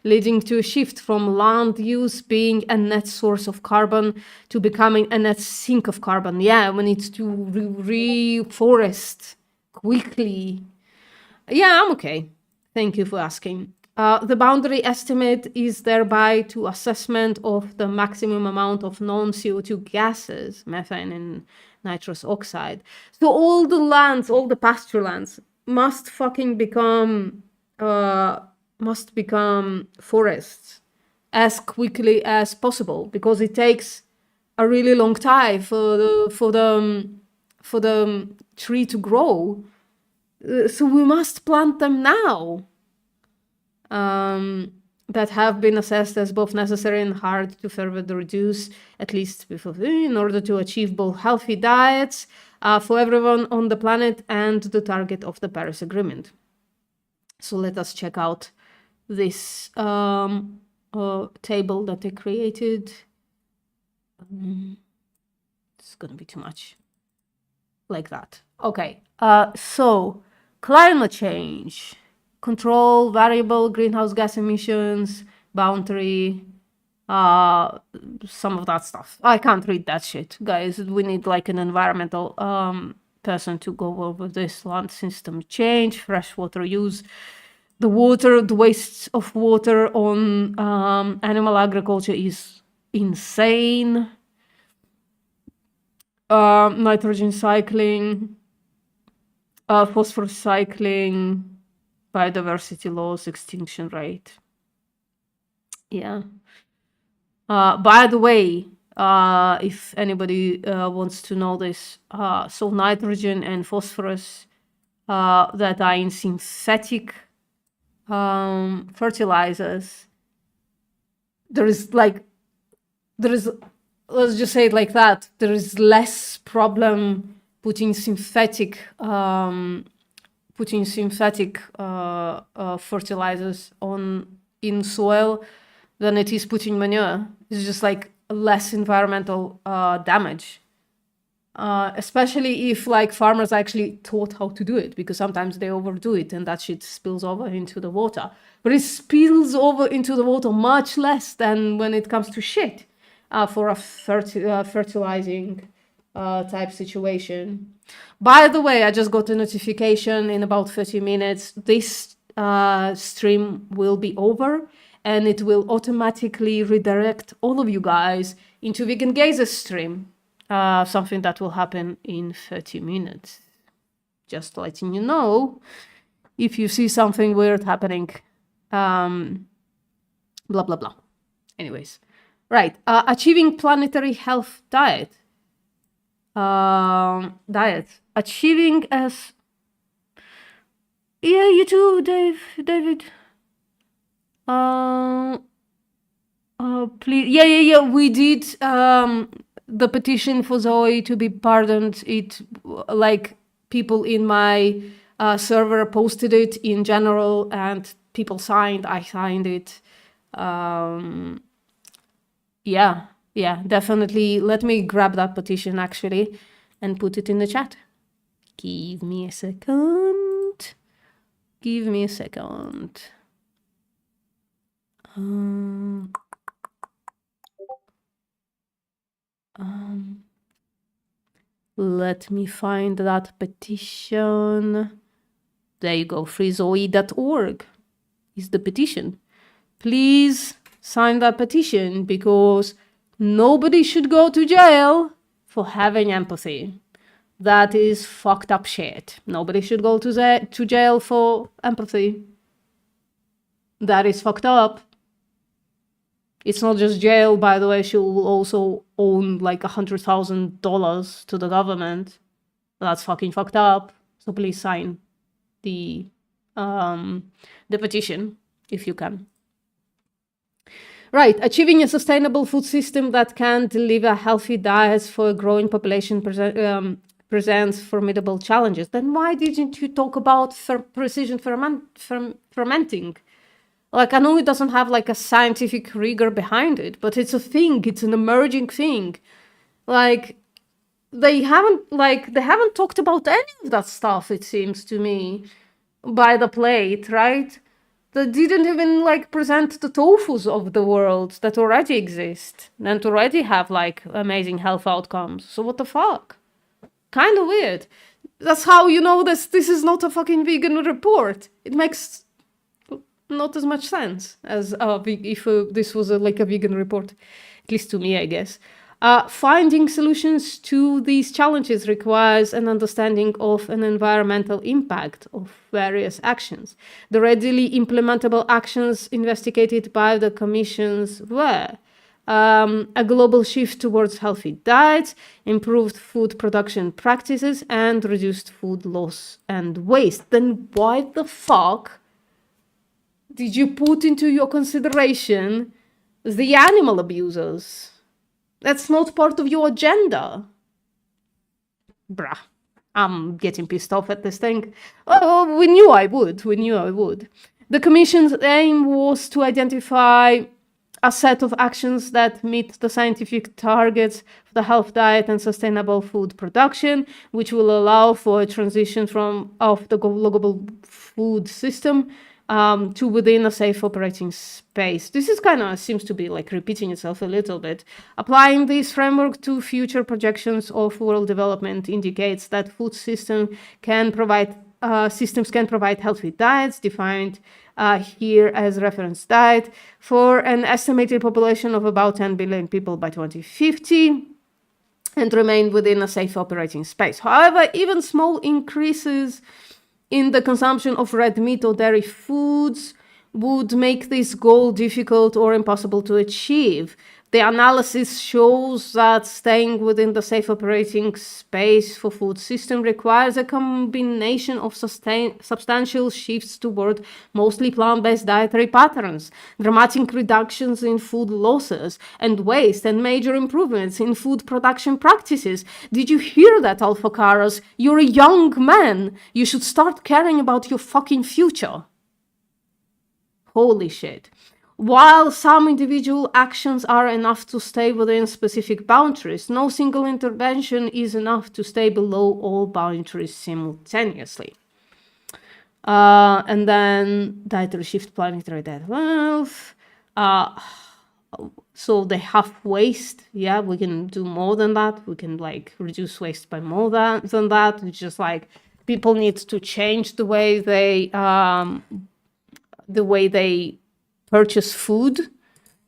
S1: leading to a shift from land use being a net source of carbon to becoming a net sink of carbon. Yeah, we need to reforest quickly. Yeah, I'm okay. Thank you for asking. The boundary estimate is thereby to assessment of the maximum amount of non-CO2 gases, methane and nitrous oxide. So all the lands, all the pasture lands must fucking become forests as quickly as possible, because it takes a really long time for the tree to grow. So we must plant them now. That have been assessed as both necessary and hard to further reduce, at least in order to achieve both healthy diets for everyone on the planet and the target of the Paris Agreement. So let us check out this table that they created. It's going to be too much like that. Okay, so climate change. Control, variable, greenhouse gas emissions, boundary, some of that stuff. I can't read that shit, guys. We need like an environmental person to go over this. Land system change, freshwater use, the waste of water on animal agriculture is insane. Nitrogen cycling, phosphorus cycling, biodiversity loss, extinction rate. Yeah. By the way, if anybody wants to know this, so nitrogen and phosphorus that are in synthetic fertilizers, let's just say it like that, there is less problem putting synthetic fertilizers in soil than it is putting manure. It's just like less environmental damage, especially if like farmers actually taught how to do it, because sometimes they overdo it and that shit spills over into the water. But it spills over into the water much less than when it comes to shit for a fertilizing type situation. By the way, I just got a notification in about 30 minutes. This stream will be over and it will automatically redirect all of you guys into Vegan Gazer's stream. Something that will happen in 30 minutes. Just letting you know if you see something weird happening. Blah, blah, blah. Anyways. Right. Achieving planetary health diet. Achieving as... Yeah, you too, David. Please. Yeah. We did the petition for Zoe to be pardoned. It, like, people in my server posted it in general and people signed. I signed it. Yeah, definitely. Let me grab that petition actually and put it in the chat. Give me a second. Let me find that petition. There you go. freezoe.org is the petition. Please sign that petition, because nobody should go to jail for having empathy. That is fucked up shit. Nobody should go to jail for empathy. That is fucked up. It's not just jail, by the way. She will also own like $100,000 to the government. That's fucking fucked up. So please sign the petition if you can. Right, achieving a sustainable food system that can deliver healthy diets for a growing population presents formidable challenges. Then why didn't you talk about precision fermenting? Like, I know it doesn't have like a scientific rigor behind it, but it's a thing. It's an emerging thing. Like, they haven't talked about any of that stuff, it seems to me, by the plate, right? They didn't even like present the tofus of the world that already exist and already have like amazing health outcomes. So what the fuck? Kind of weird. That's how you know this is not a fucking vegan report. It makes not as much sense as if this was like a vegan report, at least to me, I guess. Finding solutions to these challenges requires an understanding of an environmental impact of various actions. The readily implementable actions investigated by the commissions were a global shift towards healthy diets, improved food production practices, and reduced food loss and waste. Then why the fuck did you put into your consideration the animal abusers? That's not part of your agenda. Bruh, I'm getting pissed off at this thing. Oh, we knew I would. The Commission's aim was to identify a set of actions that meet the scientific targets for the health diet and sustainable food production, which will allow for a transition of the global food system to within a safe operating space. This is kind of seems to be like repeating itself a little bit. Applying this framework to future projections of world development indicates that food systems can provide healthy diets, defined here as reference diet, for an estimated population of about 10 billion people by 2050, and remain within a safe operating space. However, even small increases in the consumption of red meat or dairy foods would make this goal difficult or impossible to achieve. The analysis shows that staying within the safe operating space for food system requires a combination of substantial shifts toward mostly plant-based dietary patterns, dramatic reductions in food losses and waste, and major improvements in food production practices. Did you hear that, Alpha Caras? You're a young man. You should start caring about your fucking future. Holy shit. While some individual actions are enough to stay within specific boundaries, no single intervention is enough to stay below all boundaries simultaneously. And then dietary shift, planetary diet wealth. So they have waste. Yeah, we can do more than that. We can like reduce waste by more than that. It's just like people need to change the way they purchase food,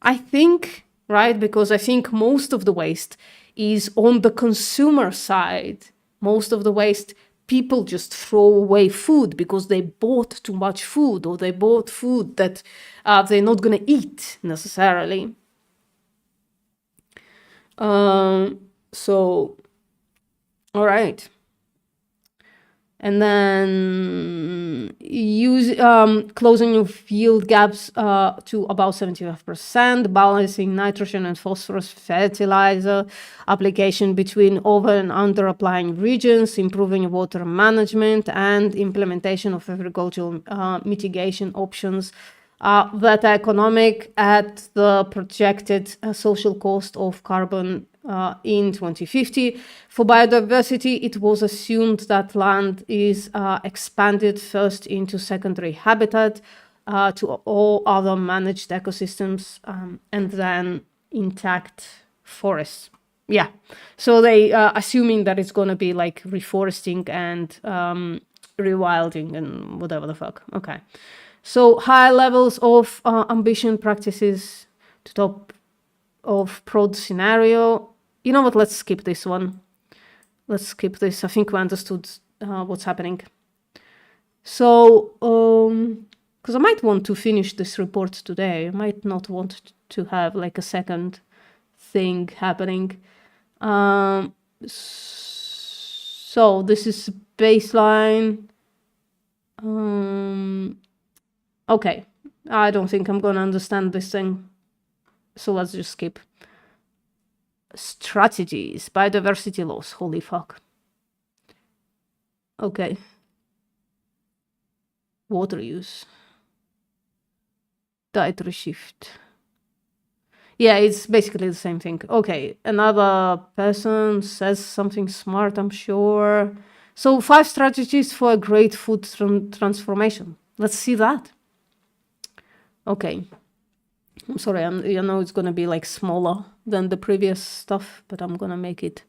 S1: I think, right? Because I think most of the waste is on the consumer side. Most of the waste, people just throw away food because they bought too much food, or they bought food that they're not going to eat necessarily. So, all right. And then closing your yield gaps to about 75%, balancing nitrogen and phosphorus fertilizer application between over and under applying regions, improving water management, and implementation of agricultural mitigation options that are economic at the projected social cost of carbon in 2050. For biodiversity, it was assumed that land is expanded first into secondary habitat to all other managed ecosystems, and then intact forests. Yeah, so they assuming that it's going to be like reforesting and rewilding and whatever the fuck. Okay, so high levels of ambition practices to top of prod scenario. You know what, let's skip this one. Let's skip this. I think we understood what's happening. So, because I might want to finish this report today. I might not want to have like a second thing happening. So this is baseline. Okay, I don't think I'm gonna understand this thing. So let's just skip. Strategies, biodiversity loss, holy fuck. Okay. Water use. Dietary shift. Yeah, it's basically the same thing. Okay, another person says something smart, I'm sure. So 5 strategies for a great food transformation. Let's see that. Okay. I'm sorry, I know it's going to be like smaller than the previous stuff, but I'm going to make it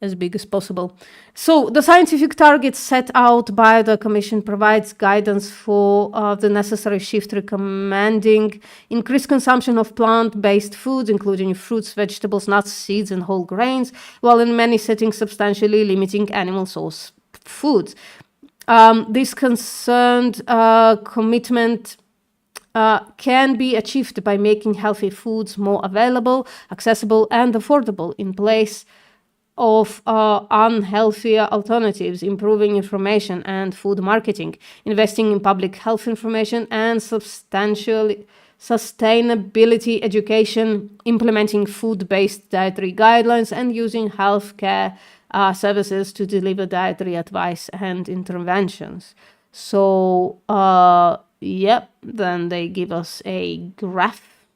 S1: as big as possible. So the scientific targets set out by the Commission provides guidance for the necessary shift, recommending increased consumption of plant-based foods, including fruits, vegetables, nuts, seeds, and whole grains, while in many settings substantially limiting animal source foods. This concerned commitment can be achieved by making healthy foods more available, accessible, and affordable in place of unhealthier alternatives, improving information and food marketing, investing in public health information and sustainability education, implementing food-based dietary guidelines, and using healthcare services to deliver dietary advice and interventions. So, yep, then they give us a graph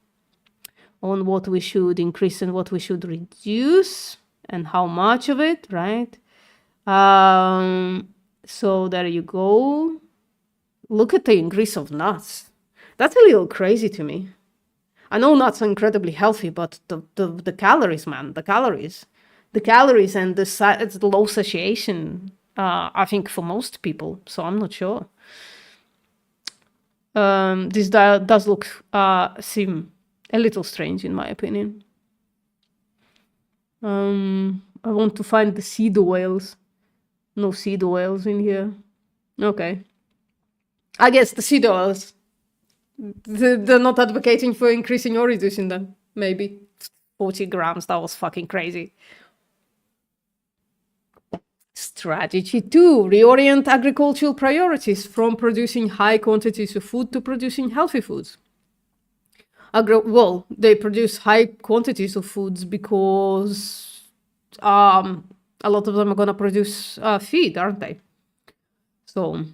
S1: on what we should increase and what we should reduce and how much of it, right? So there you go. Look at the increase of nuts. That's a little crazy to me. I know nuts are incredibly healthy, but the calories, man, the calories and the low satiation, I think for most people, so I'm not sure. This does look seem a little strange in my opinion. I want to find the seed oils. No seed oils in here. Okay. I guess the seed oils, they're not advocating for increasing or reducing them. Maybe 40 grams, that was fucking crazy. Strategy 2, reorient agricultural priorities from producing high quantities of food to producing healthy foods. Well, they produce high quantities of foods because a lot of them are going to produce feed, aren't they? So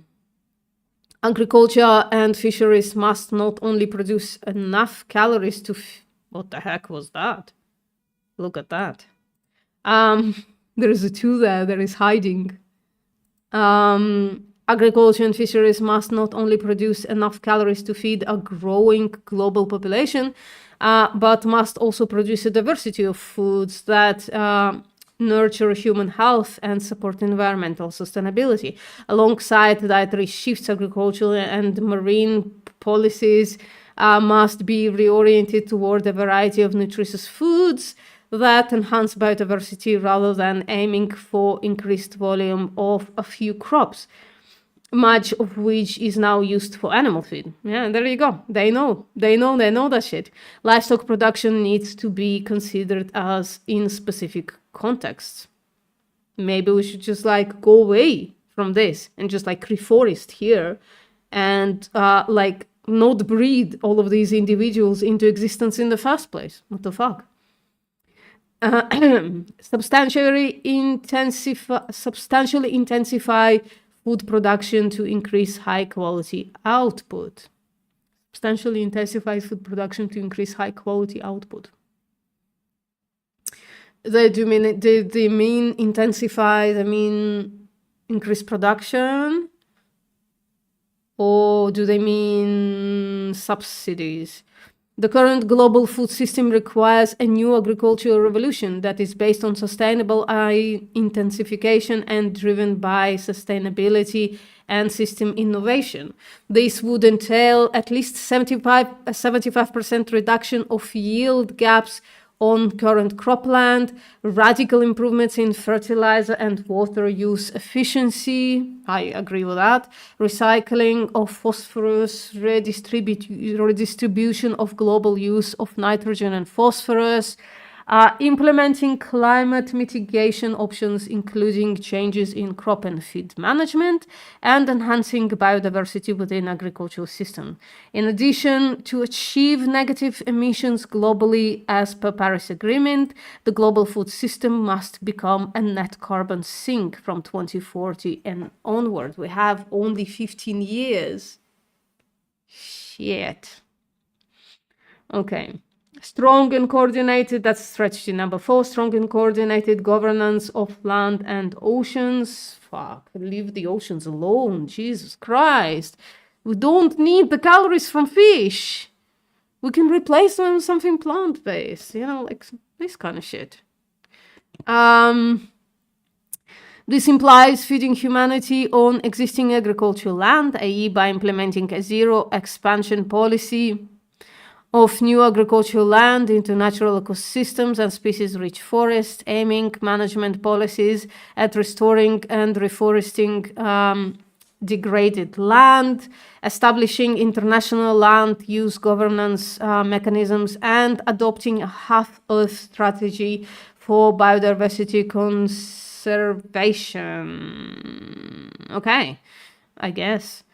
S1: agriculture and fisheries must not only produce enough calories to... What the heck was that? Look at that. There is a 2 there that is hiding. Agriculture and fisheries must not only produce enough calories to feed a growing global population, but must also produce a diversity of foods that nurture human health and support environmental sustainability. Alongside dietary shifts, agricultural and marine policies must be reoriented toward a variety of nutritious foods that enhance biodiversity rather than aiming for increased volume of a few crops, much of which is now used for animal feed. Yeah, there you go. They know that shit. Livestock production needs to be considered as in specific contexts. Maybe we should just like go away from this and just like reforest here and like not breed all of these individuals into existence in the first place. What the fuck? Substantially intensify food production to increase high quality output. Substantially intensify food production to increase high quality output. They mean intensify, they mean increase production? Or do they mean subsidies? The current global food system requires a new agricultural revolution that is based on sustainable intensification and driven by sustainability and system innovation. This would entail at least 75% reduction of yield gaps on current cropland, radical improvements in fertilizer and water use efficiency, I agree with that, recycling of phosphorus, redistribution of global use of nitrogen and phosphorus, Implementing climate mitigation options, including changes in crop and feed management, and enhancing biodiversity within agricultural system. In addition, to achieve negative emissions globally as per Paris Agreement, the global food system must become a net carbon sink from 2040 and onward. We have only 15 years. Shit. Okay. Strong and coordinated, that's strategy number 4, strong and coordinated governance of land and oceans. Fuck, leave the oceans alone, Jesus Christ. We don't need the calories from fish. We can replace them with something plant-based, you know, like this kind of shit. This implies feeding humanity on existing agricultural land, i.e. by implementing a zero expansion policy of new agricultural land into natural ecosystems and species-rich forests, aiming management policies at restoring and reforesting degraded land, establishing international land use governance mechanisms, and adopting a half-Earth strategy for biodiversity conservation. Okay, I guess.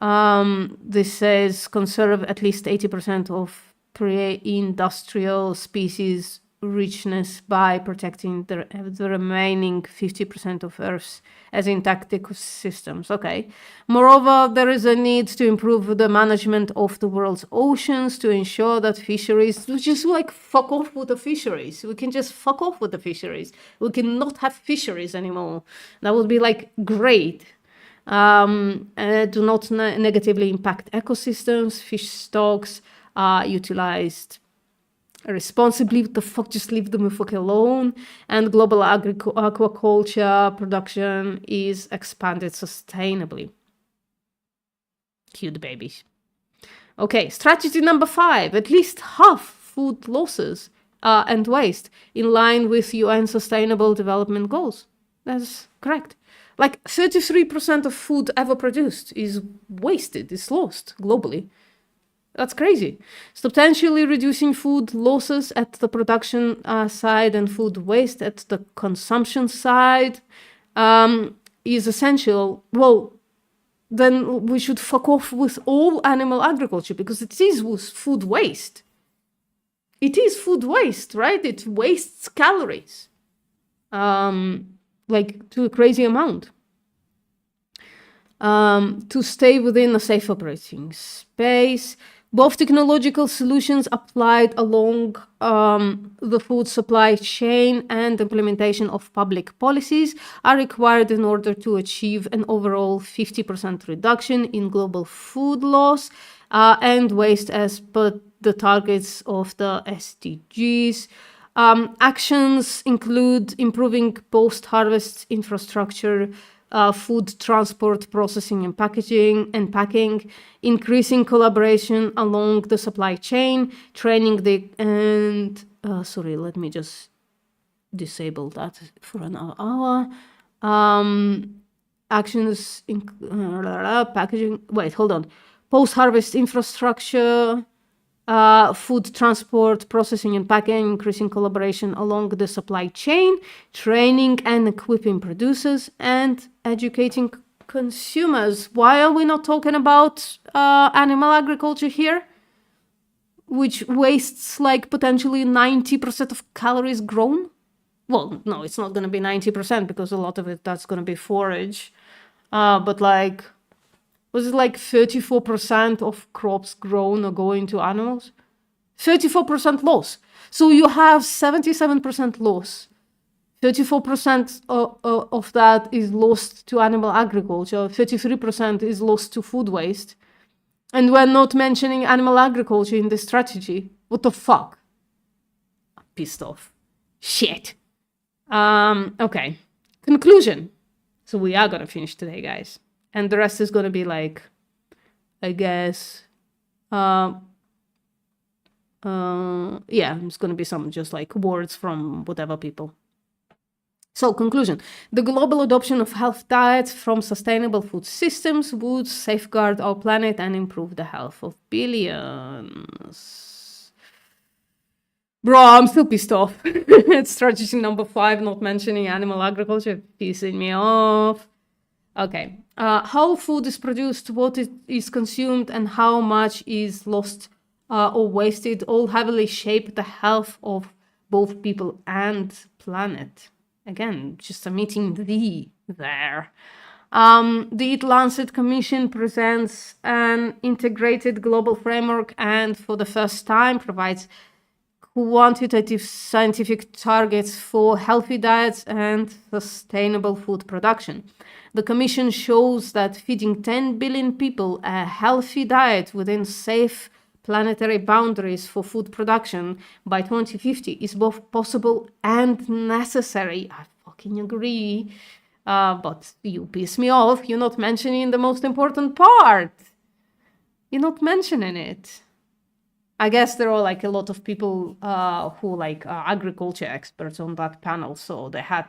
S1: This says conserve at least 80% of pre-industrial species richness by protecting the remaining 50% of Earth's as intact ecosystems. Okay. Moreover, there is a need to improve the management of the world's oceans to ensure that fisheries, just like fuck off with the fisheries. We can just fuck off with the fisheries. We cannot have fisheries anymore. That would be like great. Do not negatively impact ecosystems, fish stocks are utilized responsibly. What the fuck, just leave them the fuck alone. And global aquaculture production is expanded sustainably. Cute babies. Okay, strategy number 5, at least half food losses and waste in line with UN Sustainable Development Goals. That's correct. Like 33% of food ever produced is wasted, is lost globally. That's crazy. Substantially reducing food losses at the production side and food waste at the consumption side is essential. Well, then we should fuck off with all animal agriculture because it is food waste. It is food waste, right? It wastes calories. Like to a crazy amount. To stay within a safe operating space. Both technological solutions applied along the food supply chain and implementation of public policies are required in order to achieve an overall 50% reduction in global food loss and waste as per the targets of the SDGs. Actions include improving post-harvest infrastructure, food transport, processing and packing, increasing collaboration along the supply chain, training sorry, let me just disable that for an hour. Actions in packaging, wait, hold on. Post-harvest infrastructure, food transport, processing and packing, increasing collaboration along the supply chain, training and equipping producers, and educating consumers. Why are we not talking about animal agriculture here? Which wastes like potentially 90% of calories grown? Well, no, it's not going to be 90% because a lot of it that's going to be forage. But like, was it like 34% of crops grown or going to animals? 34% loss. So you have 77% loss. 34% of that is lost to animal agriculture. 33% is lost to food waste. And we're not mentioning animal agriculture in the strategy. What the fuck? I'm pissed off. Shit. Okay. Conclusion. So we are going to finish today, guys. And the rest is going to be like, I guess, yeah, it's going to be some just like words from whatever people. So, conclusion. The global adoption of health diets from sustainable food systems would safeguard our planet and improve the health of billions. Bro, I'm still pissed off. It's strategy number 5, not mentioning animal agriculture, pissing me off. Okay. How food is produced, what is consumed, and how much is lost or wasted all heavily shape the health of both people and planet. Again, just omitting the there. The EAT-Lancet Commission presents an integrated global framework and for the first time provides quantitative scientific targets for healthy diets and sustainable food production. The Commission shows that feeding 10 billion people a healthy diet within safe planetary boundaries for food production by 2050 is both possible and necessary. I fucking agree. But you piss me off. You're not mentioning the most important part. You're not mentioning it. I guess there are like a lot of people who like agriculture experts on that panel, so they had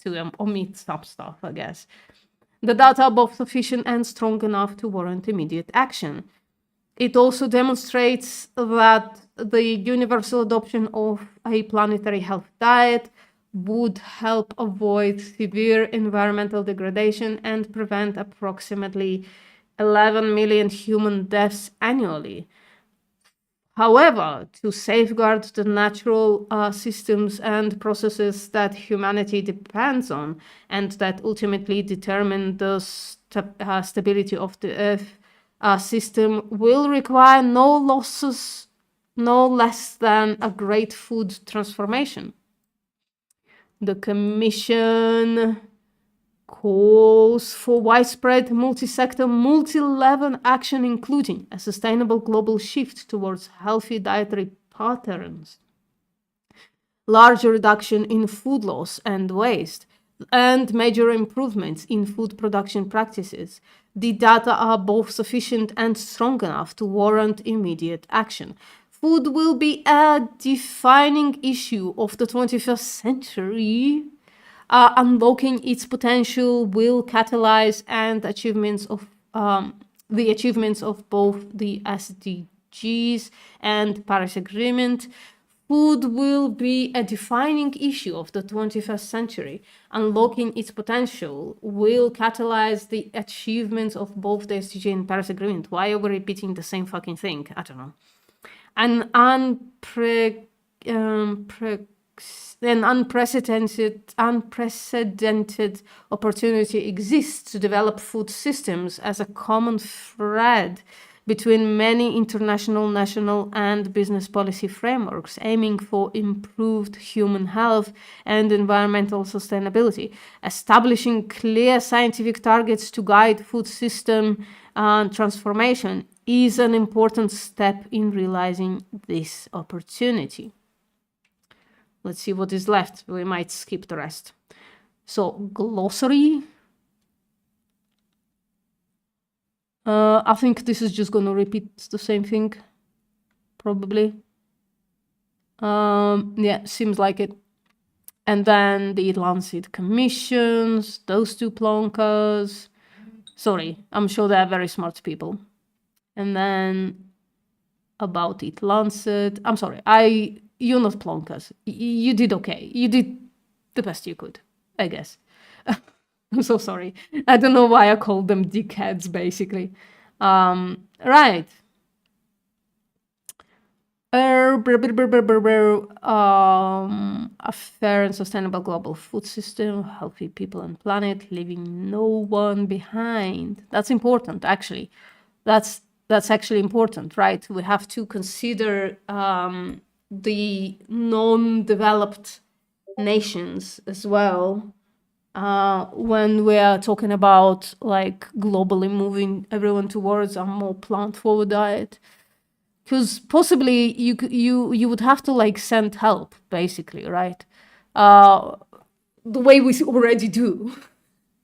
S1: to omit some stuff, I guess. The data are both sufficient and strong enough to warrant immediate action. It also demonstrates that the universal adoption of a planetary health diet would help avoid severe environmental degradation and prevent approximately 11 million human deaths annually. However, to safeguard the natural systems and processes that humanity depends on and that ultimately determine the stability of the Earth system will require no less than a great food transformation. The Commission calls for widespread, multi-sector, multi-level action, including a sustainable global shift towards healthy dietary patterns, larger reduction in food loss and waste, and major improvements in food production practices. The data are both sufficient and strong enough to warrant immediate action. Food will be a defining issue of the 21st century. Unlocking its potential will catalyze and the achievements of both the SDGs and Paris Agreement. Food will be a defining issue of the 21st century. Unlocking its potential will catalyze the achievements of both the SDG and Paris Agreement. Why are we repeating the same fucking thing? I don't know. An unprecedented opportunity exists to develop food systems as a common thread between many international, national, and business policy frameworks, aiming for improved human health and environmental sustainability. Establishing clear scientific targets to guide food system transformation is an important step in realizing this opportunity. Let's see what is left. We might skip the rest. So, glossary. I think this is just going to repeat the same thing, probably. Yeah, seems like it. And then the EAT-Lancet Commissions, those two plonkas. Sorry, I'm sure they're very smart people. And then about EAT-Lancet. I'm sorry, you're not plonkas. You did okay. You did the best you could, I guess. I'm so sorry. I don't know why I called them dickheads, basically. Right. A fair and sustainable global food system, healthy people and planet, leaving no one behind. That's important, actually. That's actually important, right? We have to consider the non-developed nations as well when we are talking about like globally moving everyone towards a more plant-forward diet. Because possibly you would have to like send help, basically, right? The way we already do.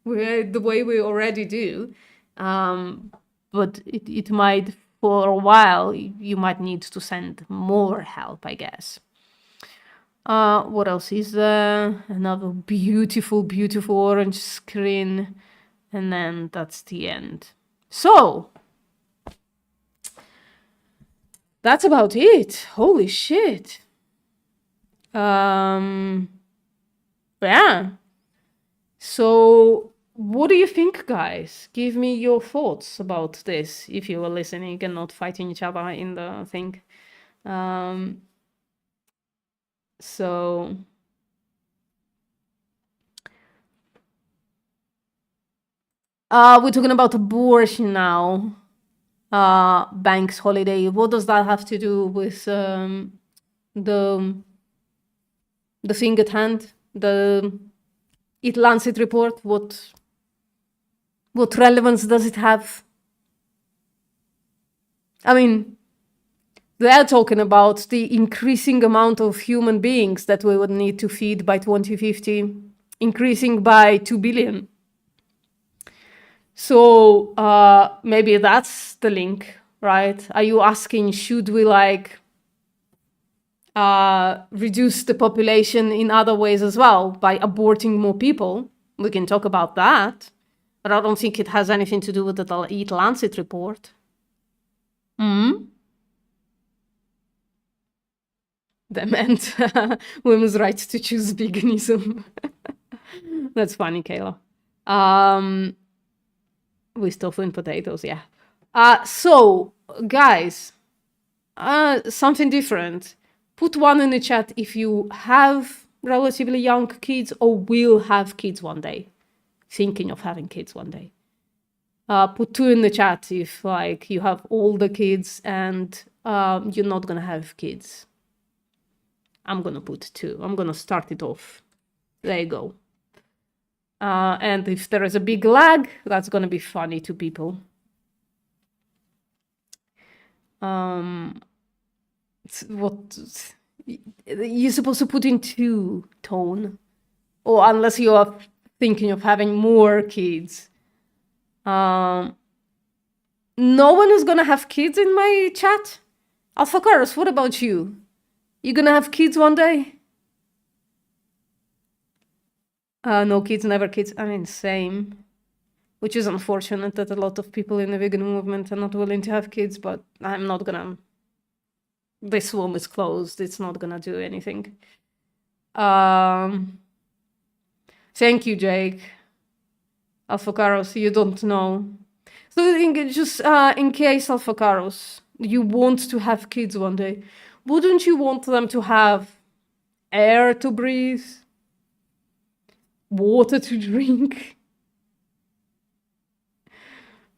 S1: The way we already do. But it might, for a while, you might need to send more help, I guess. What else is there? Another beautiful, beautiful orange screen. And then that's the end. So, that's about it. Holy shit. Yeah. So what do you think, guys? Give me your thoughts about this if you were listening and not fighting each other in the thing. So we're talking about abortion now. Banks holiday. What does that have to do with the thing at hand? The EAT-Lancet report? What relevance does it have? I mean, they're talking about the increasing amount of human beings that we would need to feed by 2050, increasing by 2 billion. So maybe that's the link, right? Are you asking, should we like reduce the population in other ways as well by aborting more people? We can talk about that, but I don't think it has anything to do with the EAT-Lancet report. That meant women's rights to choose veganism. That's funny, Kayla. We still in potatoes, yeah. So, guys, something different. Put one in the chat if you have relatively young kids or will have kids one day. Thinking of having kids one day. Put 2 in the chat if like you have older kids and you're not gonna have kids. I'm gonna put 2. I'm gonna start it off. There you go. And if there is a big lag, that's gonna be funny to people. What you're supposed to put in 2 tone, or unless you are thinking of having more kids. No one is gonna have kids in my chat. Alphacaros, what about you? You gonna have kids one day? No kids, never kids. I mean, same. Which is unfortunate that a lot of people in the vegan movement are not willing to have kids, but I'm not gonna... This room is closed. It's not gonna do anything. Thank you, Jake. Alphacaros, you don't know. So just in case, Alphacaros, you want to have kids one day, wouldn't you want them to have air to breathe? Water to drink?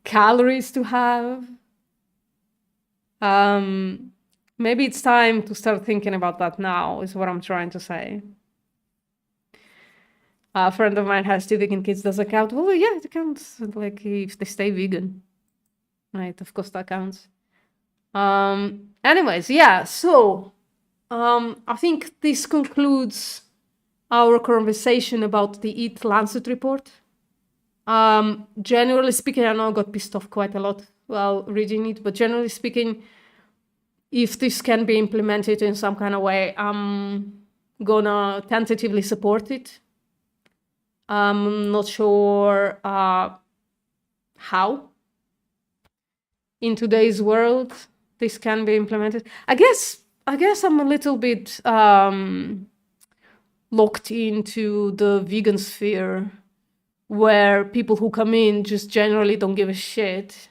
S1: Calories to have? Maybe it's time to start thinking about that now, is what I'm trying to say. A friend of mine has 2 vegan kids. Does that count? Well, yeah, it counts. Like, if they stay vegan. Right, of course that counts. Anyways, yeah, so I think this concludes our conversation about the EAT-Lancet report. Generally speaking, I know I got pissed off quite a lot while reading it, but generally speaking, if this can be implemented in some kind of way, I'm gonna tentatively support it. I'm not sure how in today's world this can be implemented. I guess I'm a little bit locked into the vegan sphere, where people who come in just generally don't give a shit.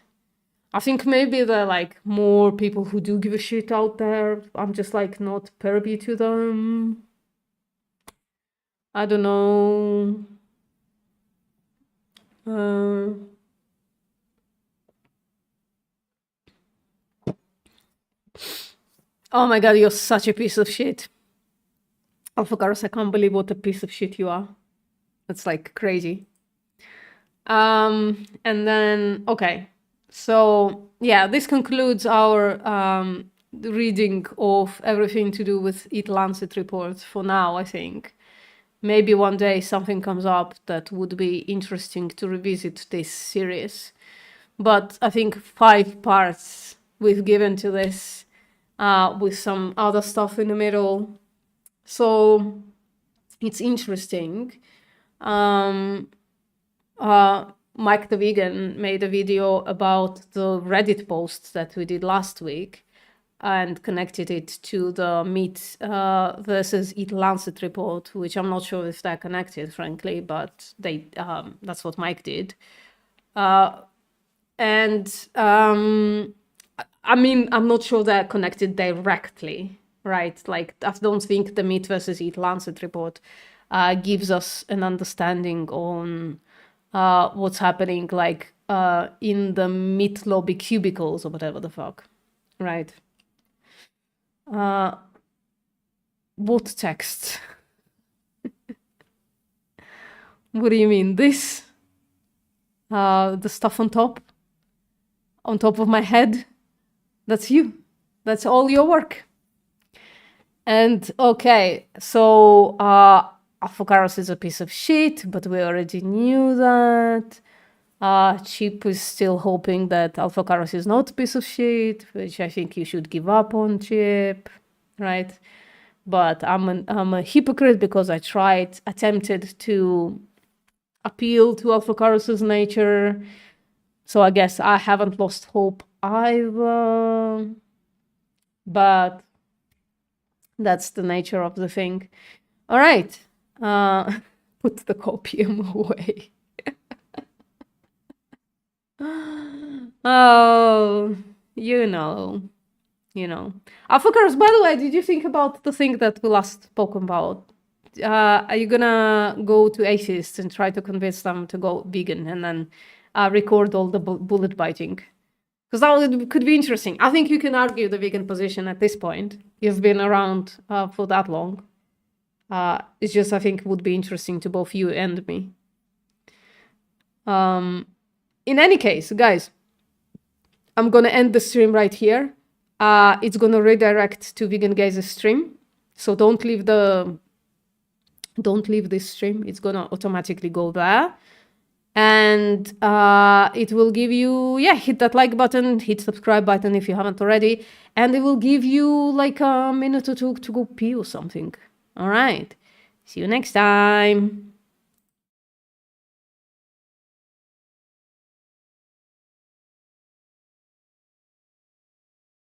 S1: I think maybe there are like more people who do give a shit out there. I'm just like not privy to them. I don't know. Oh my god, you're such a piece of shit. Of course, I can't believe what a piece of shit you are. That's like crazy. And then, okay. So yeah, this concludes our reading of everything to do with EAT-Lancet report for now, I think. Maybe one day something comes up that would be interesting to revisit this series. But I think 5 parts we've given to this, with some other stuff in the middle. So it's interesting. Mike the Vegan made a video about the Reddit post that we did last week. and connected it to the meat versus EAT-Lancet report, which I'm not sure if they're connected, frankly, but they that's what Mike did. I mean, I'm not sure they're connected directly, right? Like, I don't think the meat versus EAT-Lancet report gives us an understanding on what's happening, like, in the meat lobby cubicles or whatever the fuck, right? What text? What do you mean? This? The stuff on top of my head? That's you. That's all your work. And okay, so Alphacaros is a piece of shit, but we already knew that. Chip is still hoping that Alphacaros is not a piece of shit, which I think you should give up on, Chip, right? But I'm a hypocrite because I attempted to appeal to Alphacaros's nature. So I guess I haven't lost hope either. But that's the nature of the thing. All right. Put the copium away. Oh, you know. Alphacaros, by the way, did you think about the thing that we last spoke about? Are you gonna go to atheists and try to convince them to go vegan and then record all the bullet biting? Because that could be interesting. I think you can argue the vegan position at this point. You've been around for that long. It's just, I think, would be interesting to both you and me. In any case, guys, I'm gonna end the stream right here. It's gonna redirect to Vegan Guys' stream, so don't leave this stream. It's gonna automatically go there, and it will give you, hit that like button, hit subscribe button if you haven't already, and it will give you like a minute or two to go pee or something. All right, see you next time.